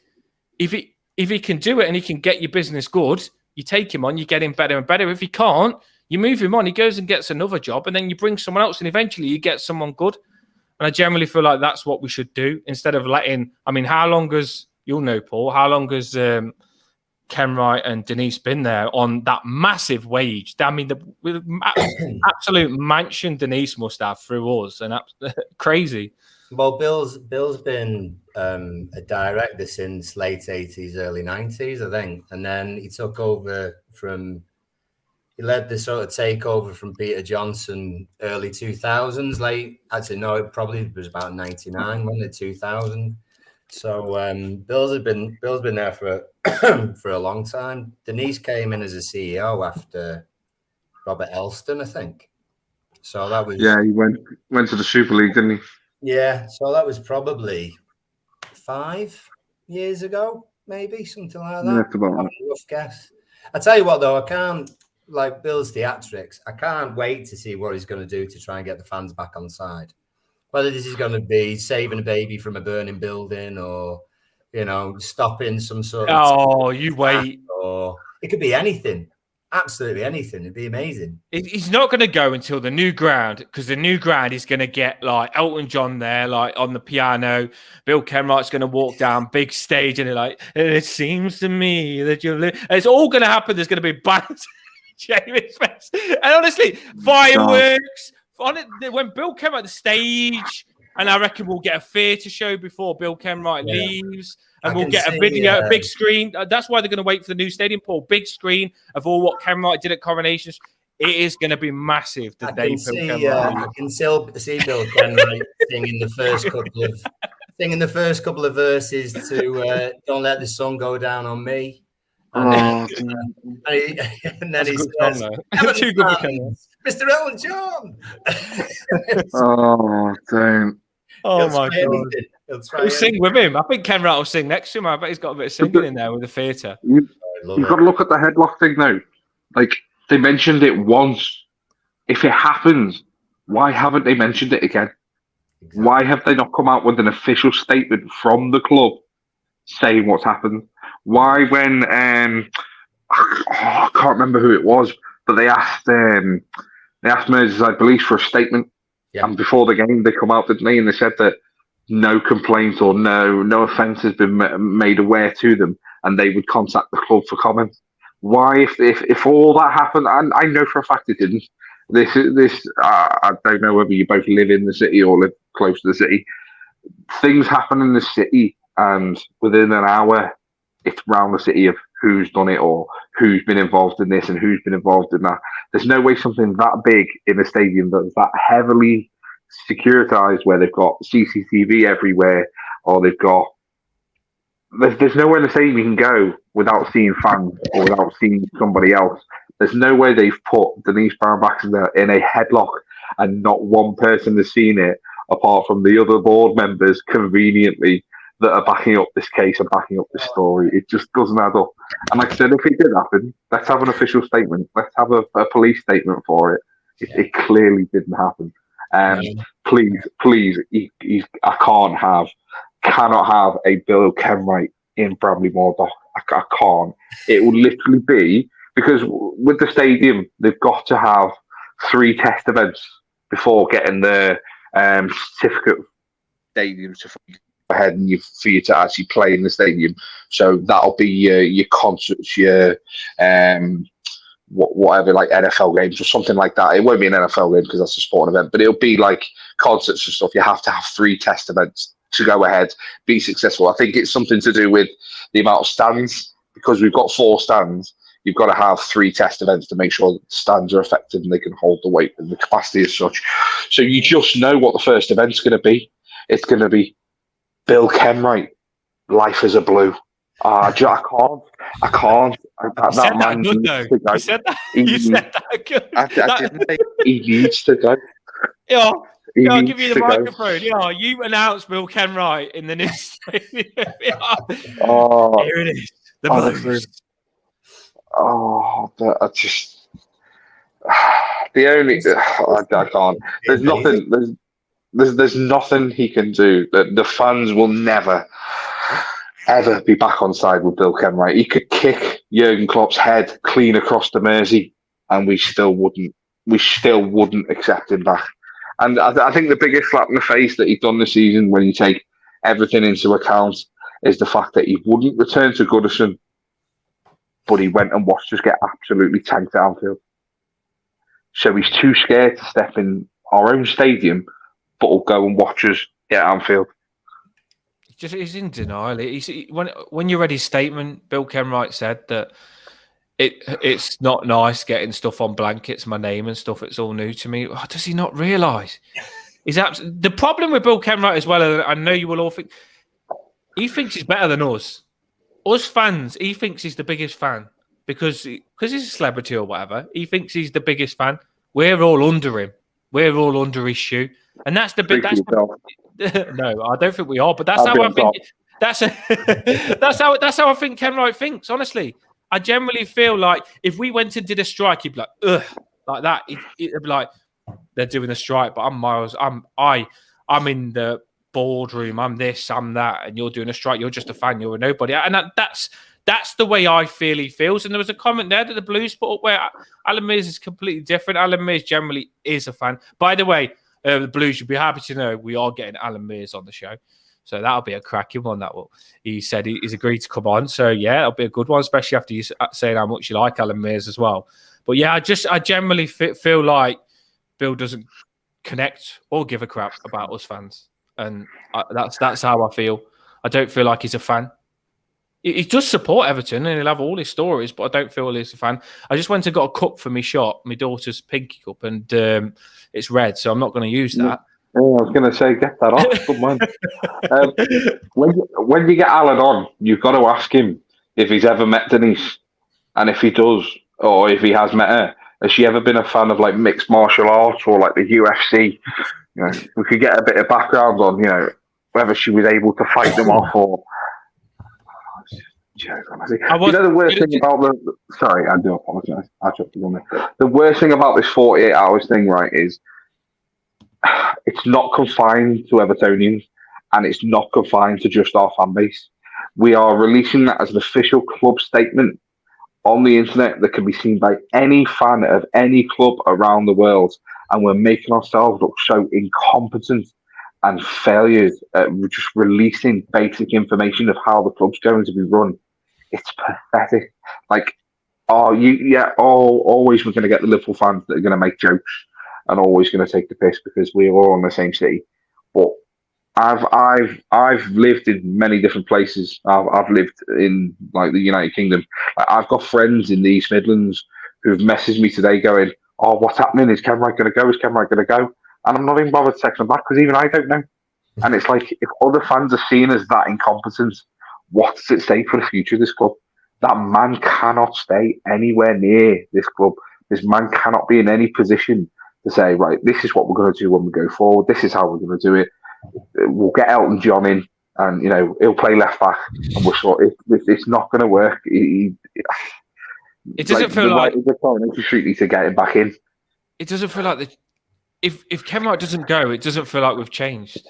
If he can do it and he can get your business good, you take him on, you get him better and better. If he can't, you move him on, he goes and gets another job, and then you bring someone else, and eventually you get someone good. And I generally feel like that's what we should do instead of letting. I mean, how long has, you'll know, Paul, how long has Kenwright and Denise been there on that massive wage? I mean, the absolute mansion Denise must have through us, and crazy. Well, Bill's been a director since late 80s, early 90s, I think. And then he took over he led the sort of takeover from Peter Johnson early 2000s, actually, no, it probably was about 99, wasn't it, 2000? So Bill's been there for for a long time. Denise came in as a CEO after Robert Elston, I think. So that was... Yeah, he went to the Super League, didn't he? Yeah, so that was probably 5 years ago, maybe, something like that. That's about a rough guess. I tell you what, though, I can't, like Bill's theatrics, I can't wait to see what he's going to do to try and get the fans back on side. Whether this is going to be saving a baby from a burning building or, stopping some sort of... Oh, you wait. Or it could be anything. Absolutely anything. It'd be amazing. He's not going to go until the new ground, because the new ground is going to get like Elton John there, like on the piano. Bill Kenwright's going to walk down big stage, and it seems to me that you're. It's all going to happen. There's going to be bands, Jamie Spence, and honestly, fireworks. When Bill Kenwright the stage, and I reckon we'll get a theatre show before Bill Kenwright leaves. And we'll get a video, a big screen. That's why they're going to wait for the new stadium, Paul. Big screen of all what Kenwright did at Coronations. It is going to be massive. I can see Bill Kenwright singing the first couple of verses to "Don't Let the Sun Go Down on Me." And then he says, "Mr. Elton John." Oh, don't. Oh my God. He'll sing with him. I think Kenwright will sing next to him. I bet he's got a bit of singing in there with the theatre. You've got to look at the headlock thing now. Like, they mentioned it once. If it happens, why haven't they mentioned it again? Exactly. Why have they not come out with an official statement from the club saying what's happened? Why, when I can't remember who it was, but they asked Merseyside Police for a statement. Yeah. And before the game, they come out, didn't they? And they said that no complaint or no offence has been made aware to them, and they would contact the club for comment. Why, if all that happened, and I know for a fact it didn't. I don't know whether you both live in the city or live close to the city. Things happen in the city, and within an hour, it's around the city of who's done it or who's been involved in this and who's been involved in that. There's no way something that big in a stadium that's that heavily securitized, where they've got CCTV everywhere, or they've got there's nowhere in the stadium you can go without seeing fans or without seeing somebody else. There's no way they've put Denise Brown-Baxter in a headlock and not one person has seen it apart from the other board members conveniently that are backing up this case and backing up this story. It just doesn't add up. And like I said, if it did happen, let's have an official statement. Let's have a police statement for it. It clearly didn't happen. Please, I cannot have a Bill Kenwright in Bramley Moor dock. I can't. It will literally be, because with the stadium, they've got to have 3 test events before getting the certificate of stadium to go ahead and for you to actually play in the stadium. So that'll be your concerts, your whatever, like NFL games or something like that. It won't be an NFL game because that's a sporting event, but it'll be like concerts and stuff. You have to have 3 test events to go ahead, be successful. I think it's something to do with the amount of stands, because we've got 4 stands. You've got to have 3 test events to make sure that the stands are effective and they can hold the weight and the capacity as such. So you just know what the first event's going to be. It's going to be Bill Kenwright, Life as a Blue. I can't. That man good, needs to go. You said that. You said that good. I didn't think he needs to go. Yeah. I'll give you the microphone. Yeah, you announced Bill Kenwright in the news. Oh, here it is. The blues. But I just The only I can't. There's nothing. There's nothing he can do. The fans will never, ever be back on side with Bill Kenwright. He could kick Jurgen Klopp's head clean across the Mersey, and we still wouldn't. We still wouldn't accept him back. And I think the biggest slap in the face that he's done this season, when you take everything into account, is the fact that he wouldn't return to Goodison, but he went and watched us get absolutely tanked at Anfield. So he's too scared to step in our own stadium, but will go and watch us at Anfield. He's in denial. When you read his statement, Bill Kenwright said that it's not nice getting stuff on blankets, my name and stuff. It's all new to me. Oh, does he not realise? The problem with Bill Kenwright as well, and I know you will all think, he thinks he's better than us. Us fans, he thinks he's the biggest fan because he's a celebrity or whatever. He thinks he's the biggest fan. We're all under him. We're all under his shoe. And that's the big. No, I don't think we are. But that's how I think. That's how I think Kenwright thinks. Honestly, I generally feel like if we went and did a strike, he'd be like, ugh, like that. It'd be like they're doing a strike, but I'm Miles. I'm in the boardroom. I'm this. I'm that, and you're doing a strike. You're just a fan. You're a nobody. And that's the way I feel he feels. And there was a comment there that the Blues put up where Alan Mears is completely different. Alan Mears generally is a fan. By the way. The Blues should be happy to know we are getting Alan Mears on the show. So that'll be a cracking one. That will. He said he's agreed to come on. So yeah, it'll be a good one, especially after you saying how much you like Alan Mears as well. But yeah, I generally feel like Bill doesn't connect or give a crap about us fans. And that's how I feel. I don't feel like he's a fan. He does support Everton and he'll have all his stories, but I don't feel he's a fan. I just went and got a cup for my shop, my daughter's pinky cup, and it's red, so I'm not going to use that. Yeah, I was going to say, get that off. Good man. When you get Alan on, you've got to ask him if he's ever met Denise. And if he does, or if he has met her, has she ever been a fan of like mixed martial arts or like the UFC? You know, we could get a bit of background on, whether she was able to fight them off or... the worst thing about the... Sorry, I do apologise. I dropped the one there. The worst thing about this 48 hours thing, right, is it's not confined to Evertonians and it's not confined to just our fan base. We are releasing that as an official club statement on the internet that can be seen by any fan of any club around the world, and we're making ourselves look so incompetent and failures at just releasing basic information of how the club's going to be run. It's pathetic. Like, always we're going to get the Liverpool fans that are going to make jokes and always going to take the piss because we're all in the same city. But I've lived in many different places. I've lived in like the United Kingdom. I've got friends in the East Midlands who've messaged me today going, "Oh, what's happening? Is Kenwright going to go? Is Kenwright going to go?" And I'm not even bothered to text them back because even I don't know. And it's like, if other fans are seen as that incompetent, what does it say for the future of this club? That man cannot stay anywhere near this club. This man cannot be in any position to say, right, this is what we're going to do when we go forward. This is how we're going to do it. We'll get Elton John in and, he'll play left back and we'll sort it. It's not going to work. It doesn't feel like... The Coronation Street needs to get him back in. It doesn't feel like... If Kenwright doesn't go, it doesn't feel like we've changed.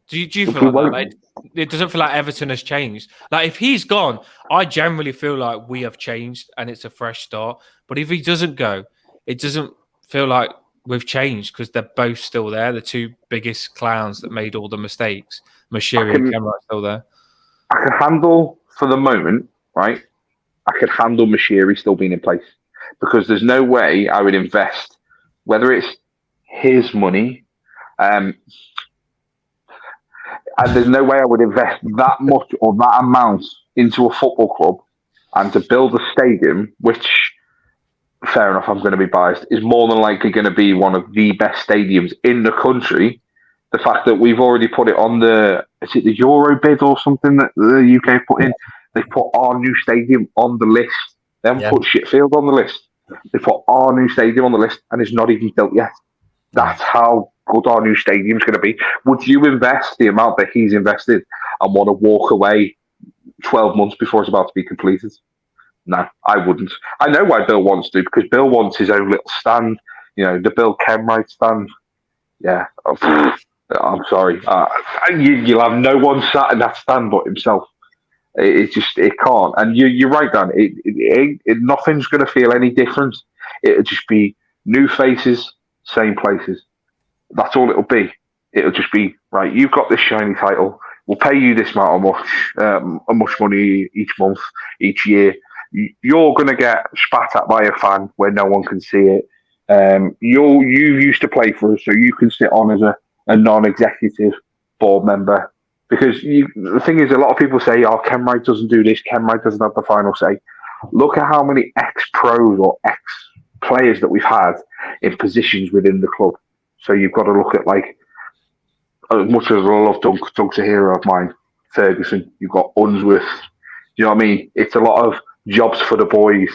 Do you feel like that? Like, it doesn't feel like Everton has changed. Like, if he's gone, I generally feel like we have changed and it's a fresh start. But if he doesn't go, it doesn't feel like we've changed because they're both still there. The two biggest clowns that made all the mistakes. Mashiri and Kenwright still there. I can handle, for the moment, right? I could handle Mashiri still being in place because there's no way I would invest, whether it's his money, and there's no way I would invest that much or that amount into a football club and to build a stadium, which, fair enough, I'm going to be biased, is more than likely going to be one of the best stadiums in the country. The fact that we've already put it on the Euro bid or something that the UK put in, they put our new stadium on the list. They haven't put Shitfield on the list. They put our new stadium on the list and it's not even built yet. That's how good our new stadium's going to be. Would you invest the amount that he's invested and want to walk away 12 months before it's about to be completed? No, I wouldn't. I know why Bill wants to, because Bill wants his own little stand. The Bill Kenwright stand. Yeah, I'm sorry. You'll have no one sat in that stand but himself. It can't. And you're right, Dan. Nothing's going to feel any different. It'll just be new faces, same places. That's all it'll be. It'll just be, right, you've got this shiny title. We'll pay you this amount of much money each month, each year. You're going to get spat at by a fan where no one can see it. You used to play for us, so you can sit on as a non-executive board member. Because the thing is, a lot of people say, Kenwright doesn't do this, Kenwright doesn't have the final say. Look at how many ex-pros or ex-players that we've had in positions within the club. So you've got to look at, like, as much as I love Doug's a hero of mine, Ferguson, you've got Unsworth. You know what I mean? It's a lot of jobs for the boys.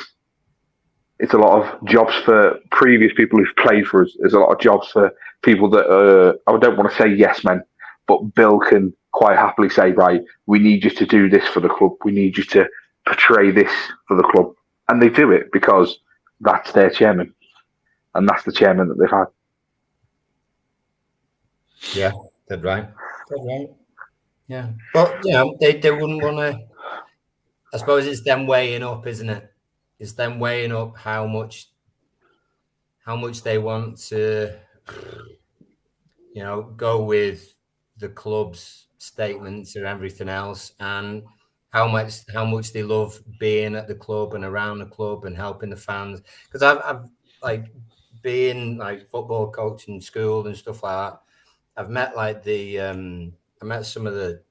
It's a lot of jobs for previous people who've played for us. There's a lot of jobs for people that I don't want to say yes men, but Bill can quite happily say, right, we need you to do this for the club. We need you to portray this for the club. And they do it because that's their chairman. And that's the chairman that they've had. Yeah, that's right. That's right. Yeah. But, they wouldn't want to. I suppose it's them weighing up, isn't it? It's them weighing up how much they want to, go with the club's statements and everything else, and how much they love being at the club and around the club and helping the fans. Because I've like being like football coach in school and stuff like that. I've met I met some of the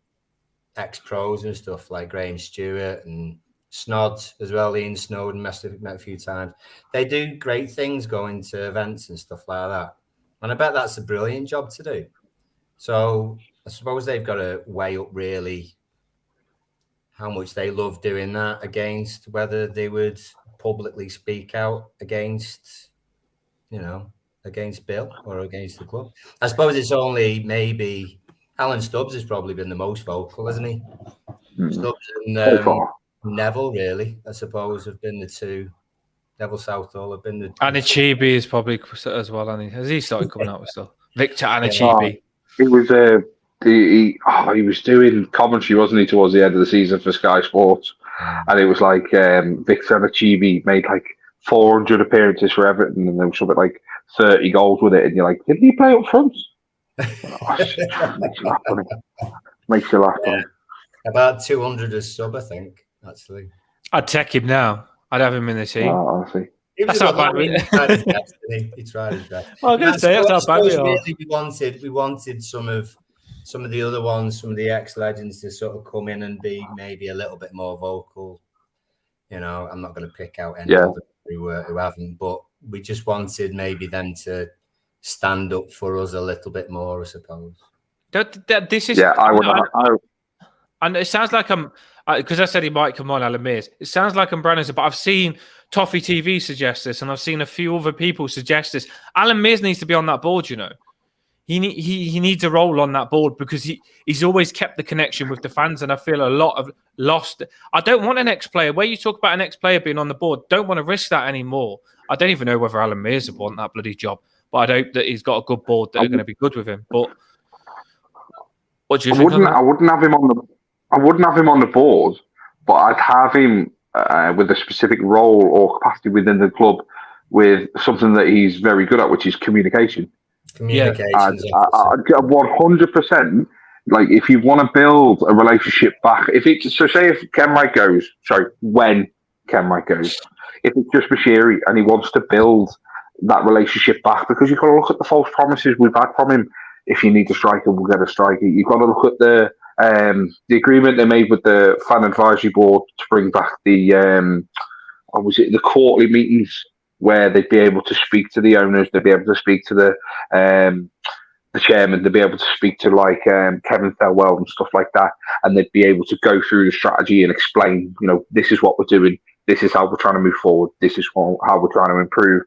ex-pros and stuff like Graham Stewart and Snod as well. Ian Snowden met a few times. They do great things going to events and stuff like that. And I bet that's a brilliant job to do. So I suppose they've got to weigh up really how much they love doing that against whether they would publicly speak out against Bill or against the club. I suppose it's only maybe Alan Stubbs has probably been the most vocal, hasn't he? Stubbs and Neville, really, I suppose, have been the two. Neville Southall have been the. Anichibi is probably as well. Has he started coming out with stuff? Victor Anichibi. It was he was doing commentary, wasn't he, towards the end of the season for Sky Sports, and it was like Victor Anichibi made like 400 appearances for Everton, and there was something like 30 goals with it, and you're like, didn't he play up front? Makes you laugh, funny. Makes you laugh. Funny. About 200 as sub, I think. Actually, I'd take him now. I'd have him in the team. Oh, I see. That's not bad. He tried his best, didn't he? He tried his best. Well, I'm going to say that's not bad. Really, we wanted some of the other ones, some of the ex-legends to sort of come in and be maybe a little bit more vocal. I'm not going to pick out any who haven't, but we just wanted maybe them to stand up for us a little bit more, I suppose. This is I would. And it sounds like because I said he might come on, Alan Mears. It sounds like I'm Brandon's, but I've seen Toffee TV suggest this, and I've seen a few other people suggest this. Alan Mears needs to be on that board. He needs a role on that board because he's always kept the connection with the fans, and I feel a lot of lost. I don't want an ex-player. Where you talk about an ex-player being on the board, don't want to risk that anymore. I don't even know whether Alan Mears would want that bloody job, but I'd hope that he's got a good board that are going to be good with him. But what do you think? I wouldn't have him on the board, but I'd have him with a specific role or capacity within the club with something that he's very good at, which is communication. Communication. 100%. Like, if you want to build a relationship back, when Kenwright goes, if it's just Bashiri and he wants to build that relationship back, because you've got to look at the false promises we've had from him. If you need a striker, we'll get a striker. You've got to look at the agreement they made with the fan advisory board to bring back the quarterly meetings where they'd be able to speak to the owners, they'd be able to speak to the chairman, they'd be able to speak to Kevin Thelwell and stuff like that, and they'd be able to go through the strategy and explain, this is what we're doing, this is how we're trying to move forward, this is how we're trying to improve.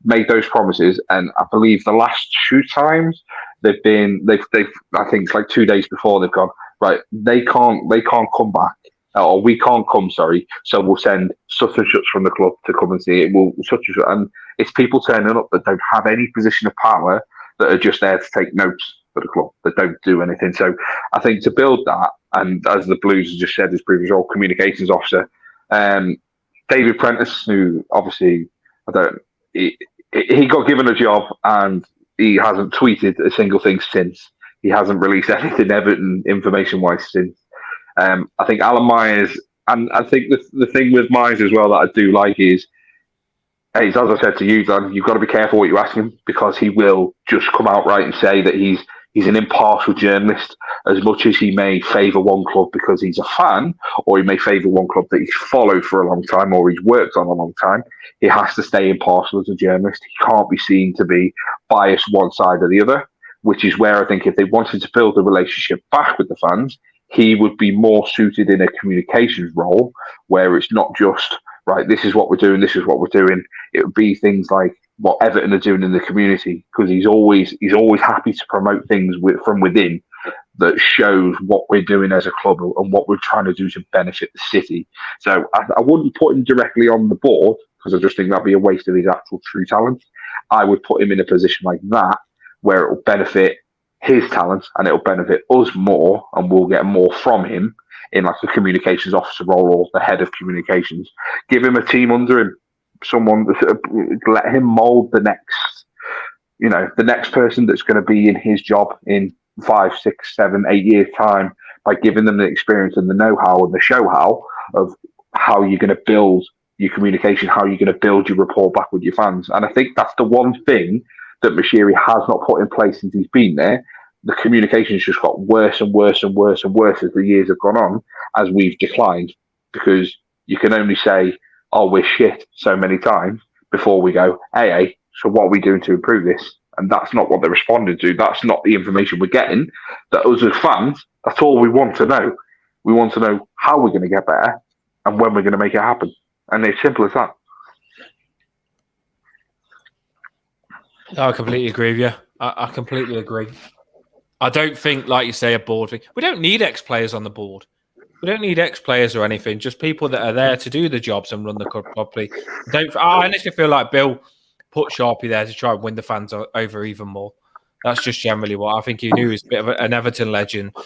Make those promises, and I believe the last 2 times they've I think it's like 2 days before they've gone, right, they can't come back or we can't come, sorry, so we'll send such and such from the club to come and see it. We'll such and such, and it's people turning up that don't have any position of power, that are just there to take notes for the club, that don't do anything. So I think to build that, and as the Blues has just said, his previous role, communications officer, David Prentice, who obviously he got given a job and he hasn't tweeted a single thing since. He hasn't released anything Everton information-wise since. I think Alan Myers, and I think the thing with Myers as well that I do like is, as I said to you, Dan, you've got to be careful what you ask him, because he will just come out right and say that he's an impartial journalist. As much as he may favour one club because he's a fan, or he may favour one club that he's followed for a long time or he's worked on a long time, he has to stay impartial as a journalist. He can't be seen to be biased one side or the other, which is where I think if they wanted to build a relationship back with the fans, he would be more suited in a communications role where it's not just, right, this is what we're doing, this is what we're doing. It would be things like what Everton are doing in the community, because he's always happy to promote things from within that shows what we're doing as a club and what we're trying to do to benefit the city. So I wouldn't put him directly on the board, because I just think that'd be a waste of his actual true talent. I would put him in a position like that where it will benefit his talent and it will benefit us more, and we'll get more from him in like a communications officer role or the head of communications. Give him a team under him, someone, let him mold the next person that's going to be in his job in 5, 6, 7, 8 years time, by giving them the experience and the know-how and the show-how of how you're going to build your communication, how you're going to build your rapport back with your fans. And I think that's the one thing that Moshiri has not put in place since he's been there. The communication's just got worse and worse and worse and worse as the years have gone on, as we've declined, because you can only say, oh, we're shit so many times before we go, hey, so what are we doing to improve this? And that's not what they're responding to. That's not the information we're getting. That us as fans, that's all we want to know. We want to know how we're going to get better and when we're going to make it happen. And it's simple as that. I completely agree with you. I completely agree. I don't think, like you say, a board thing. We don't need ex-players on the board. We don't need ex-players or anything. Just people that are there to do the jobs and run the club properly. I honestly feel like Bill put Sharpie there to try and win the fans over even more. That's just generally what I think. He knew he was a bit of an Everton legend,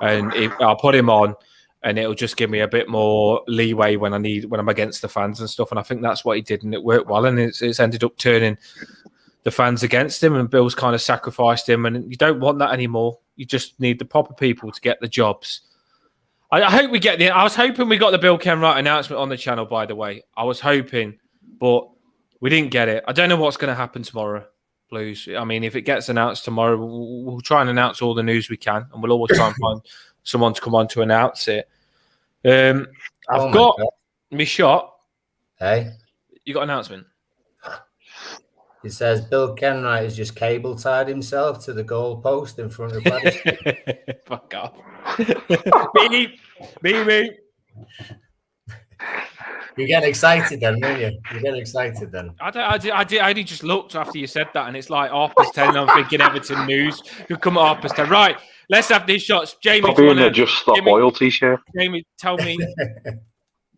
and I'll put him on, and it'll just give me a bit more leeway when I'm against the fans and stuff. And I think that's what he did, and it worked well. And it's ended up turning the fans against him, and Bill's kind of sacrificed him. And you don't want that anymore. You just need the proper people to get the jobs. I hope we get I was hoping we got the Bill Kenwright announcement on the channel, by the way. I was hoping, but we didn't get it. I don't know what's going to happen tomorrow, Blues. I mean, if it gets announced tomorrow, we'll try and announce all the news we can, and we'll always try and find someone to come on to announce it. I've got my shot. Hey? You got an announcement? It says Bill Kenwright has just cable tied himself to the goal post in front of Paddy. Fuck off. Beep. You get excited then, don't you? You get excited then. I only just looked after you said that, and it's like Harper's 10. I'm thinking Everton news. You come at Harper's 10. Right, let's have these shots. Jamie, Just stop oil t-shirt. Jamie, tell me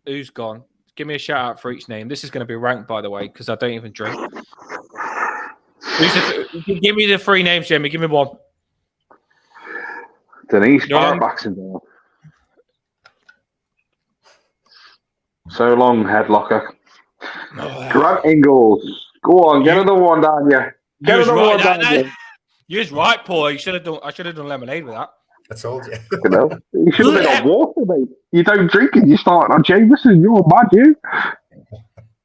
who's gone. Give me a shout out for each name. This is going to be ranked, by the way, because I don't even drink. Give me the 3 names, Jamie. Give me one. Denise Barrett Baxendale. So long, headlocker. Grant Ingles. Go on, get another one down here. Get another one down here. You was right, Paul. I should have done lemonade with that. I told you. You should have been on water, mate. You don't drink it, you start on Jameson. You're mad, you.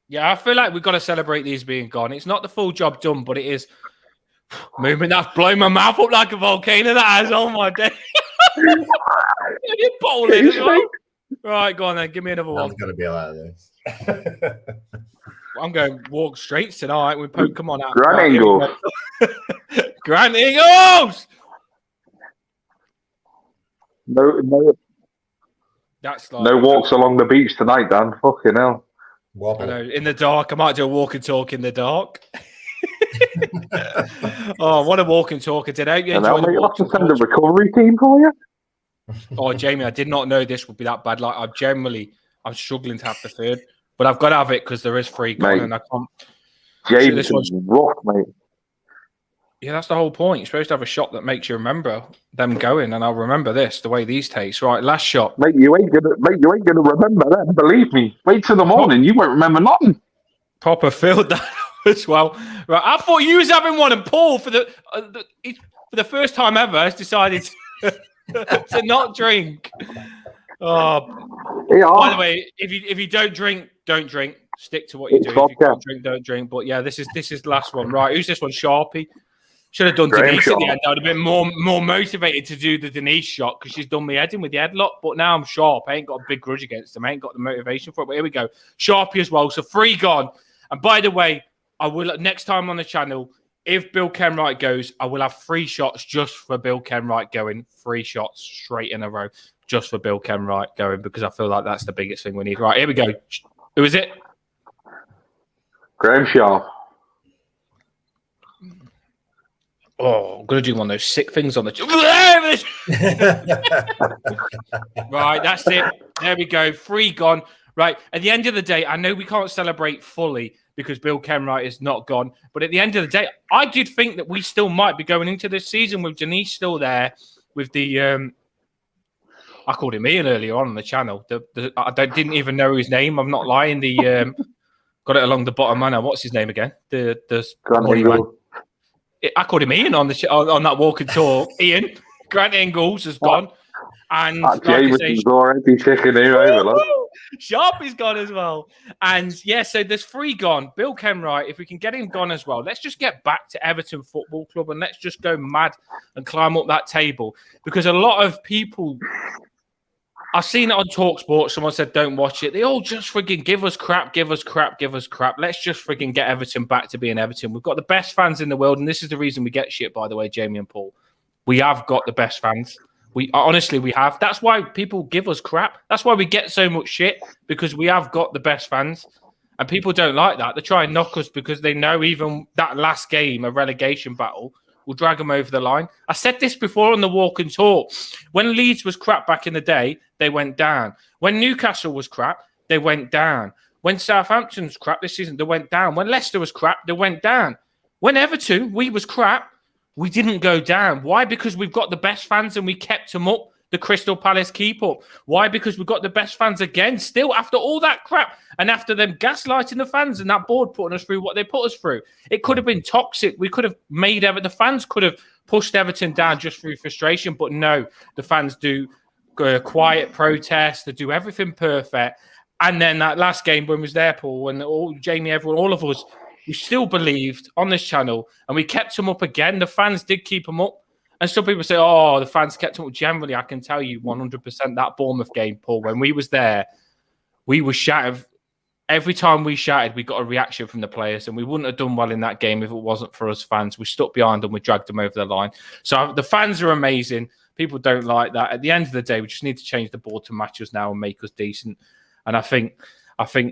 Yeah, I feel like we've got to celebrate these being gone. It's not the full job done, but it is movement that's blowing my mouth up like a volcano. That has all my day. You're bowling as well. Right, go on then. Give me another one. I'm going to be like this. I'm going walk straight tonight. We come on out. Grant Ingles. Grant Ingles. No. That's like, no walks along the beach tonight, Dan. Fucking hell. I know, in the dark. I might do a walk and talk in the dark. Oh, what a walk and talk today. You'll have to send a recovery team for you. Oh, Jamie, I did not know this would be that bad. Like, I'm struggling to have the third, but I've got to have it because there is 3 gone, Mate. and I can't. James is rough, mate. Yeah, that's the whole point. You're supposed to have a shot that makes you remember them going, and I'll remember this the way these taste. Right, last shot. Mate, you ain't gonna remember that. Believe me. Wait till the morning, you won't remember nothing. Proper filled that as well. Right, I thought you was having one, and Paul for the first time ever has decided to not drink. Oh, Yeah. by the way, if you don't drink, don't drink. Stick to what you do. If you can't drink, don't drink. But yeah, this is the last one. Right, who's this one? Sharpie. Should have done Denise at the end. I would have been more motivated to do the Denise shot because she's done me head in with the headlock. But now I'm sharp. I ain't got a big grudge against them. I ain't got the motivation for it. But here we go. Sharpie as well. So 3 gone. And by the way, I will next time on the channel, if Bill Kenwright goes, I will have 3 shots just for Bill Kenwright going. 3 shots straight in a row just for Bill Kenwright going because I feel like that's the biggest thing we need. Right, here we go. Who is it? Graham Sharp. Oh, I'm going to do one of those sick things on the... Right, that's it. There we go. 3 gone. Right, at the end of the day, I know we can't celebrate fully because Bill Kenwright is not gone. But at the end of the day, I did think that we still might be going into this season with Denise still there, with the... I called him Ian earlier on the channel. I didn't even know his name. I'm not lying. Got it along the bottom, man. What's his name again? The money man. I called him Ian on that walking tour. Ian, Grant Ingalls has gone. And like Jameson's already ticking here over. Sharpie's gone as well. And yeah, so there's 3 gone. Bill Kenwright, if we can get him gone as well, let's just get back to Everton Football Club and let's just go mad and climb up that table. Because a lot of people... I've seen it on TalkSport. Someone said, don't watch it. They all just frigging give us crap. Let's just frigging get Everton back to being Everton. We've got the best fans in the world. And this is the reason we get shit, by the way, Jamie and Paul. We have got the best fans. We have. That's why people give us crap. That's why we get so much shit, because we have got the best fans. And people don't like that. They try and knock us because they know even that last game, a relegation battle, will drag them over the line. I said this before on the walk and talk. When Leeds was crap back in the day, they went down. When Newcastle was crap, they went down. When Southampton was crap this season, they went down. When Leicester was crap, they went down. When Everton, we was crap, we didn't go down. Why? Because we've got the best fans and we kept them up. The Crystal Palace keep up. Why? Because we've got the best fans again, still after all that crap and after them gaslighting the fans and that board putting us through what they put us through. It could have been toxic. We could have made the fans could have pushed Everton down just through frustration, but no, the fans do quiet protest. They do everything perfect. And then that last game when we was there, Paul, and Jamie, everyone, all of us, we still believed on this channel and we kept them up again. The fans did keep them up. And some people say, oh, the fans kept up. Generally, I can tell you 100% that Bournemouth game, Paul, when we was there, we were shattered. Every time we shouted, we got a reaction from the players, and we wouldn't have done well in that game if it wasn't for us fans. We stuck behind them. We dragged them over the line. So the fans are amazing. People don't like that. At the end of the day, we just need to change the board to match us now and make us decent. And I think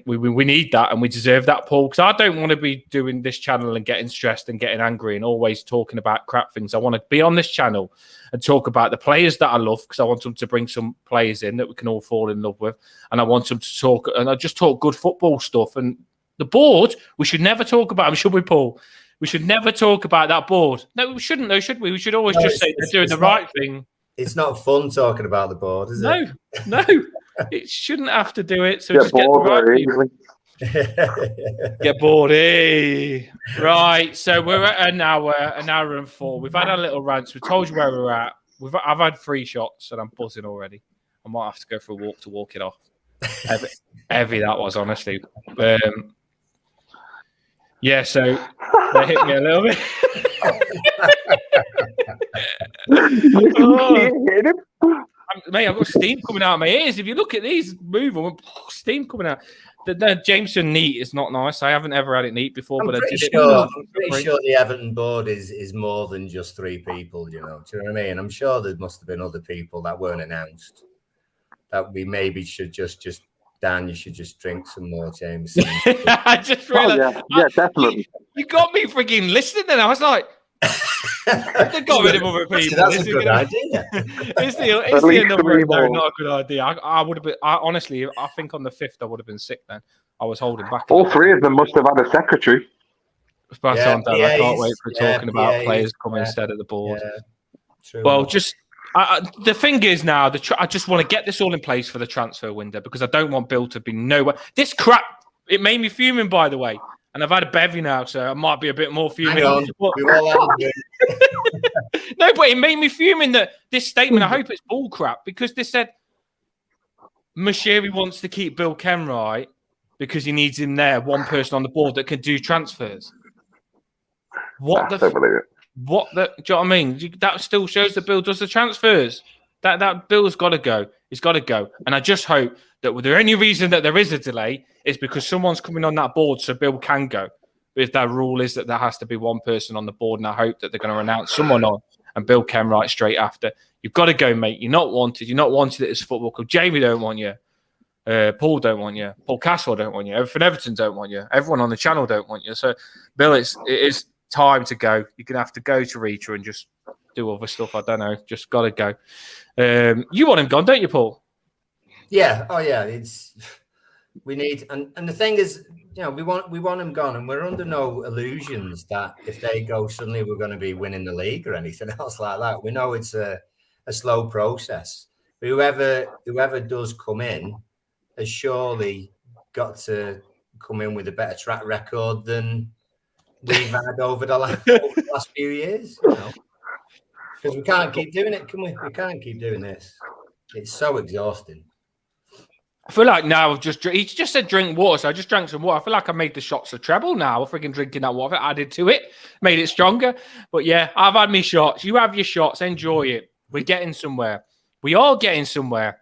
we need that, and we deserve that, Paul, because I don't want to be doing this channel and getting stressed and getting angry and always talking about crap things. I want to be on this channel and talk about the players that I love, because I want them to bring some players in that we can all fall in love with, and I want them to talk, and I just talk good football stuff. And the board, we should never talk about them, should we, Paul? We should never talk about that board. No, we shouldn't, though, should we? We should always just say they're doing the right thing. It's not fun talking about the board, is it? No. It shouldn't have to do it. So just get the right people. Get bored, eh? Right. So we're at an hour and 4. We've had our little rants. We told you where we're at. I've had 3 shots and I'm buzzing already. I might have to go for a walk to walk it off. Heavy that was, honestly. Yeah, so they hit me a little bit. Mate, I've got steam coming out of my ears. If you look at these moving, steam coming out. The Jameson neat is not nice. I haven't ever had it neat before, but I did it. I'm pretty sure the Everton board is more than just 3 people, you know. Do you know what I mean? I'm sure there must have been other people that weren't announced. That we maybe should just Dan, you should just drink some more, Jameson. I just realized. Yeah, definitely. You got me freaking listening then. I was like, They got rid of other people. That's a good idea. Is the number? No, not a good idea. I would have been. Honestly, I think on the 5th I would have been sick then. I was holding back. All three of them must have had a secretary. I can't wait for talking about PAs, players coming instead of the board. Yeah, true. Well, the thing is now, I just want to get this all in place for the transfer window because I don't want Bill to be nowhere. This crap, it made me fuming, by the way. And I've had a bevy now, so I might be a bit more fuming. Hang on. No, but it made me fuming that this statement, I hope it's bull crap, because they said Moshiri wants to keep Bill Kenwright because he needs him there, one person on the board that can do transfers. Do you know what I mean? That still shows that Bill does the transfers. That Bill's got to go. He's got to go. And I just hope that the only reason that there is a delay is because someone's coming on that board so Bill can go. But if that rule is that there has to be one person on the board, and I hope that they're going to announce someone on and Bill Kenwright straight after. You've got to go, mate. You're not wanted. You're not wanted at this football club. Jamie don't want you. Paul don't want you. Paul Castle don't want you. Everton don't want you. Everyone on the channel don't want you. So, Bill, it is time to go. You're going to have to go to Rita and just do other stuff. I don't know. Just got to go. You want him gone, don't you, Paul? Yeah. Oh, yeah. We need, and the thing is, you know, we want him gone, and we're under no illusions that if they go, suddenly we're going to be winning the league or anything else like that. We know it's a slow process. But whoever does come in has surely got to come in with a better track record than we've had over the last few years. You know? Because we can't keep doing it, can we? We can't keep doing this. It's so exhausting. I feel like now he just said drink water, so I just drank some water. I feel like I made the shots a treble now. I'm freaking drinking that water, added to it, made it stronger. But yeah, I've had my shots. You have your shots. Enjoy it. We're getting somewhere. We are getting somewhere.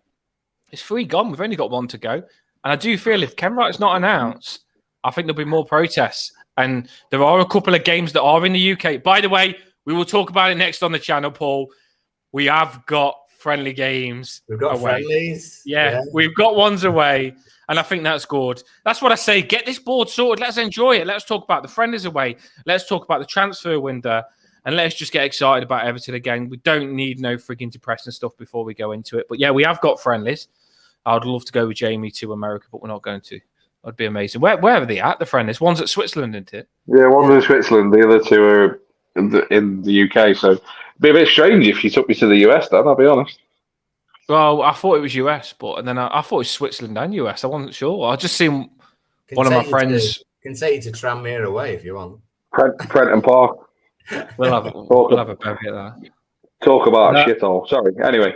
It's 3 gone. We've only got 1 to go. And I do feel if Kenwright's not announced, I think there'll be more protests. And there are a couple of games that are in the UK. By the way, we will talk about it next on the channel, Paul. We have got friendly games. We've got away. Friendlies. Yeah, we've got ones away. And I think that's good. That's what I say. Get this board sorted. Let's enjoy it. Let's talk about the friendlies away. Let's talk about the transfer window. And let's just get excited about Everton again. We don't need no frigging depressing stuff before we go into it. But yeah, we have got friendlies. I'd love to go with Jamie to America, but we're not going to. That'd be amazing. Where are they at, the friendlies? One's at Switzerland, isn't it? Yeah, one's in Switzerland. The other 2 are in the UK. So it'd be a bit strange if you took me to the US, then, I'll be honest. Well, I thought it was US, and then I thought it was Switzerland and US. I wasn't sure. I just seen one of my friends. Can take you to Tranmere away if you want. Prenton Park. We'll have a bevy at that. Talk about a shithole. Sorry. Anyway,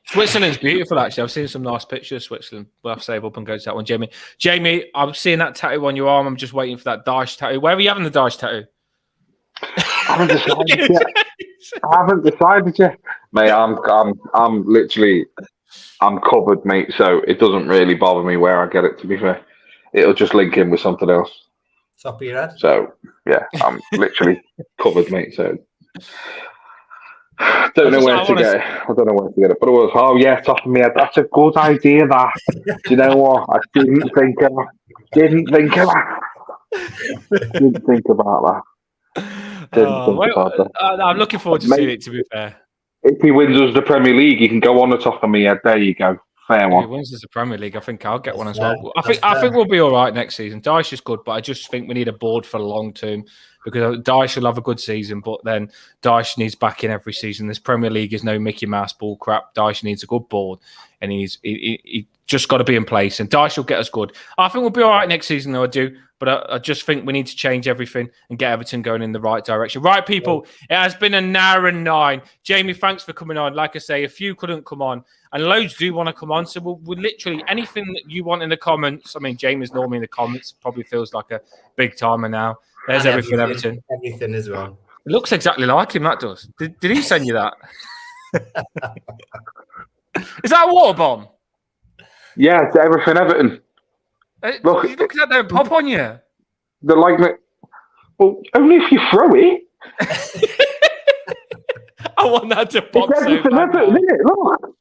Switzerland's beautiful. Actually, I've seen some nice pictures of Switzerland. We'll have to save up and go to that one, Jamie. Jamie, I'm seeing that tattoo on your arm. I'm just waiting for that Daesh tattoo. Where are you having the Daesh tattoo? I haven't decided yet, mate. I'm literally, I'm covered, mate. So it doesn't really bother me where I get it. To be fair, it'll just link in with something else. Top of your head. So yeah, I'm literally covered, mate. So don't know where to get it. I don't know where to get it, but it was. Oh yeah, top of my head. That's a good idea. That. Do you know what? I didn't think of that. Didn't think about that. I'm looking forward to seeing it, to be fair. If he wins us the Premier League, he can go on the top of me head. There you go. Fair one. If he wins us the Premier League, I think I'll get one as well. I think we'll be all right next season. Daesh is good, but I just think we need a board for the long term because Daesh will have a good season, but then Daesh needs backing every season. This Premier League is no Mickey Mouse ball crap. Daesh needs a good board, and he just got to be in place, and Daesh will get us good. I think we'll be all right next season, though, I do. But I just think we need to change everything and get Everton going in the right direction. Right, people, it has been an hour and 9. Jamie, thanks for coming on. Like I say, a few couldn't come on, and loads do want to come on. So we'll literally, anything that you want in the comments. I mean, Jamie's normally in the comments. Probably feels like a big timer now. There's everything, Everton. Everything as well. It looks exactly like him, that does. Did he send you that? Is that a water bomb? Yeah, it's everything, Everton. Look at that, don't pop on you. They're like, well, only if you throw it. I want that to pop it's so everything, bad. Everton, isn't it? Look.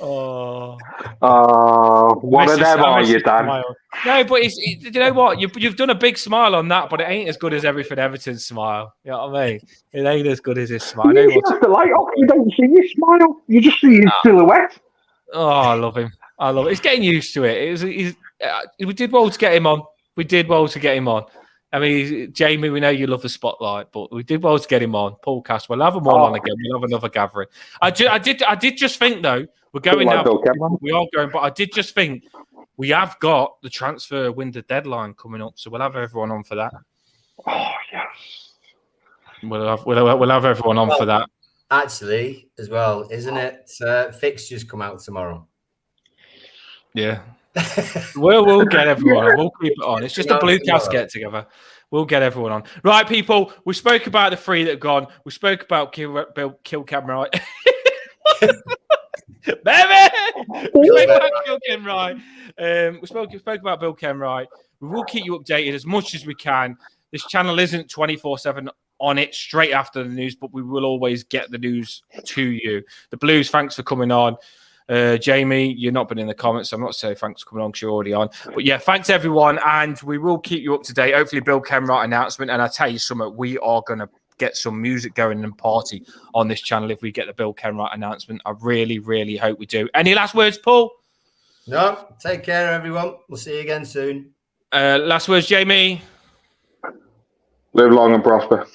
Oh, One of them are you, Dan? Smile. No, but you know what? You've done a big smile on that, but it ain't as good as everything Everton smile. You know what I mean? It ain't as good as his smile. You usually have the light off. You don't see your smile. You just see his silhouette. Oh, I love him. I love it. He's getting used to it. We did well to get him on. We did well to get him on. I mean, Jamie, we know you love the spotlight, but we did well to get him on. Paul Cast, we'll have him all on again. We'll have another gathering. I did just think though, we're going now. We are going, but I did just think we have got the transfer window deadline coming up, so we'll have everyone on for that. Oh yes, we'll have everyone on for that. Actually, as well, isn't it? Fixtures come out tomorrow. Yeah. We'll get everyone on. We'll keep it on. It's just a blue cast get together. We'll get everyone on. Right, people. We spoke about the three that have gone. We spoke about Kill Cam Right. Baby! We spoke about Kill Cam Right. We spoke about Bill Kenwright. We will keep you updated as much as we can. This channel isn't 24/7 on it straight after the news, but we will always get the news to you. The Blues, thanks for coming on. Jamie, you've not been in the comments, so I'm not saying thanks for coming on because you're already on. But yeah, thanks everyone, and we will keep you up to date. Hopefully, Bill Kenwright announcement, and I tell you something, we are going to get some music going and party on this channel if we get the Bill Kenwright announcement. I really, really hope we do. Any last words, Paul? No, take care, everyone. We'll see you again soon. Last words, Jamie? Live long and prosper.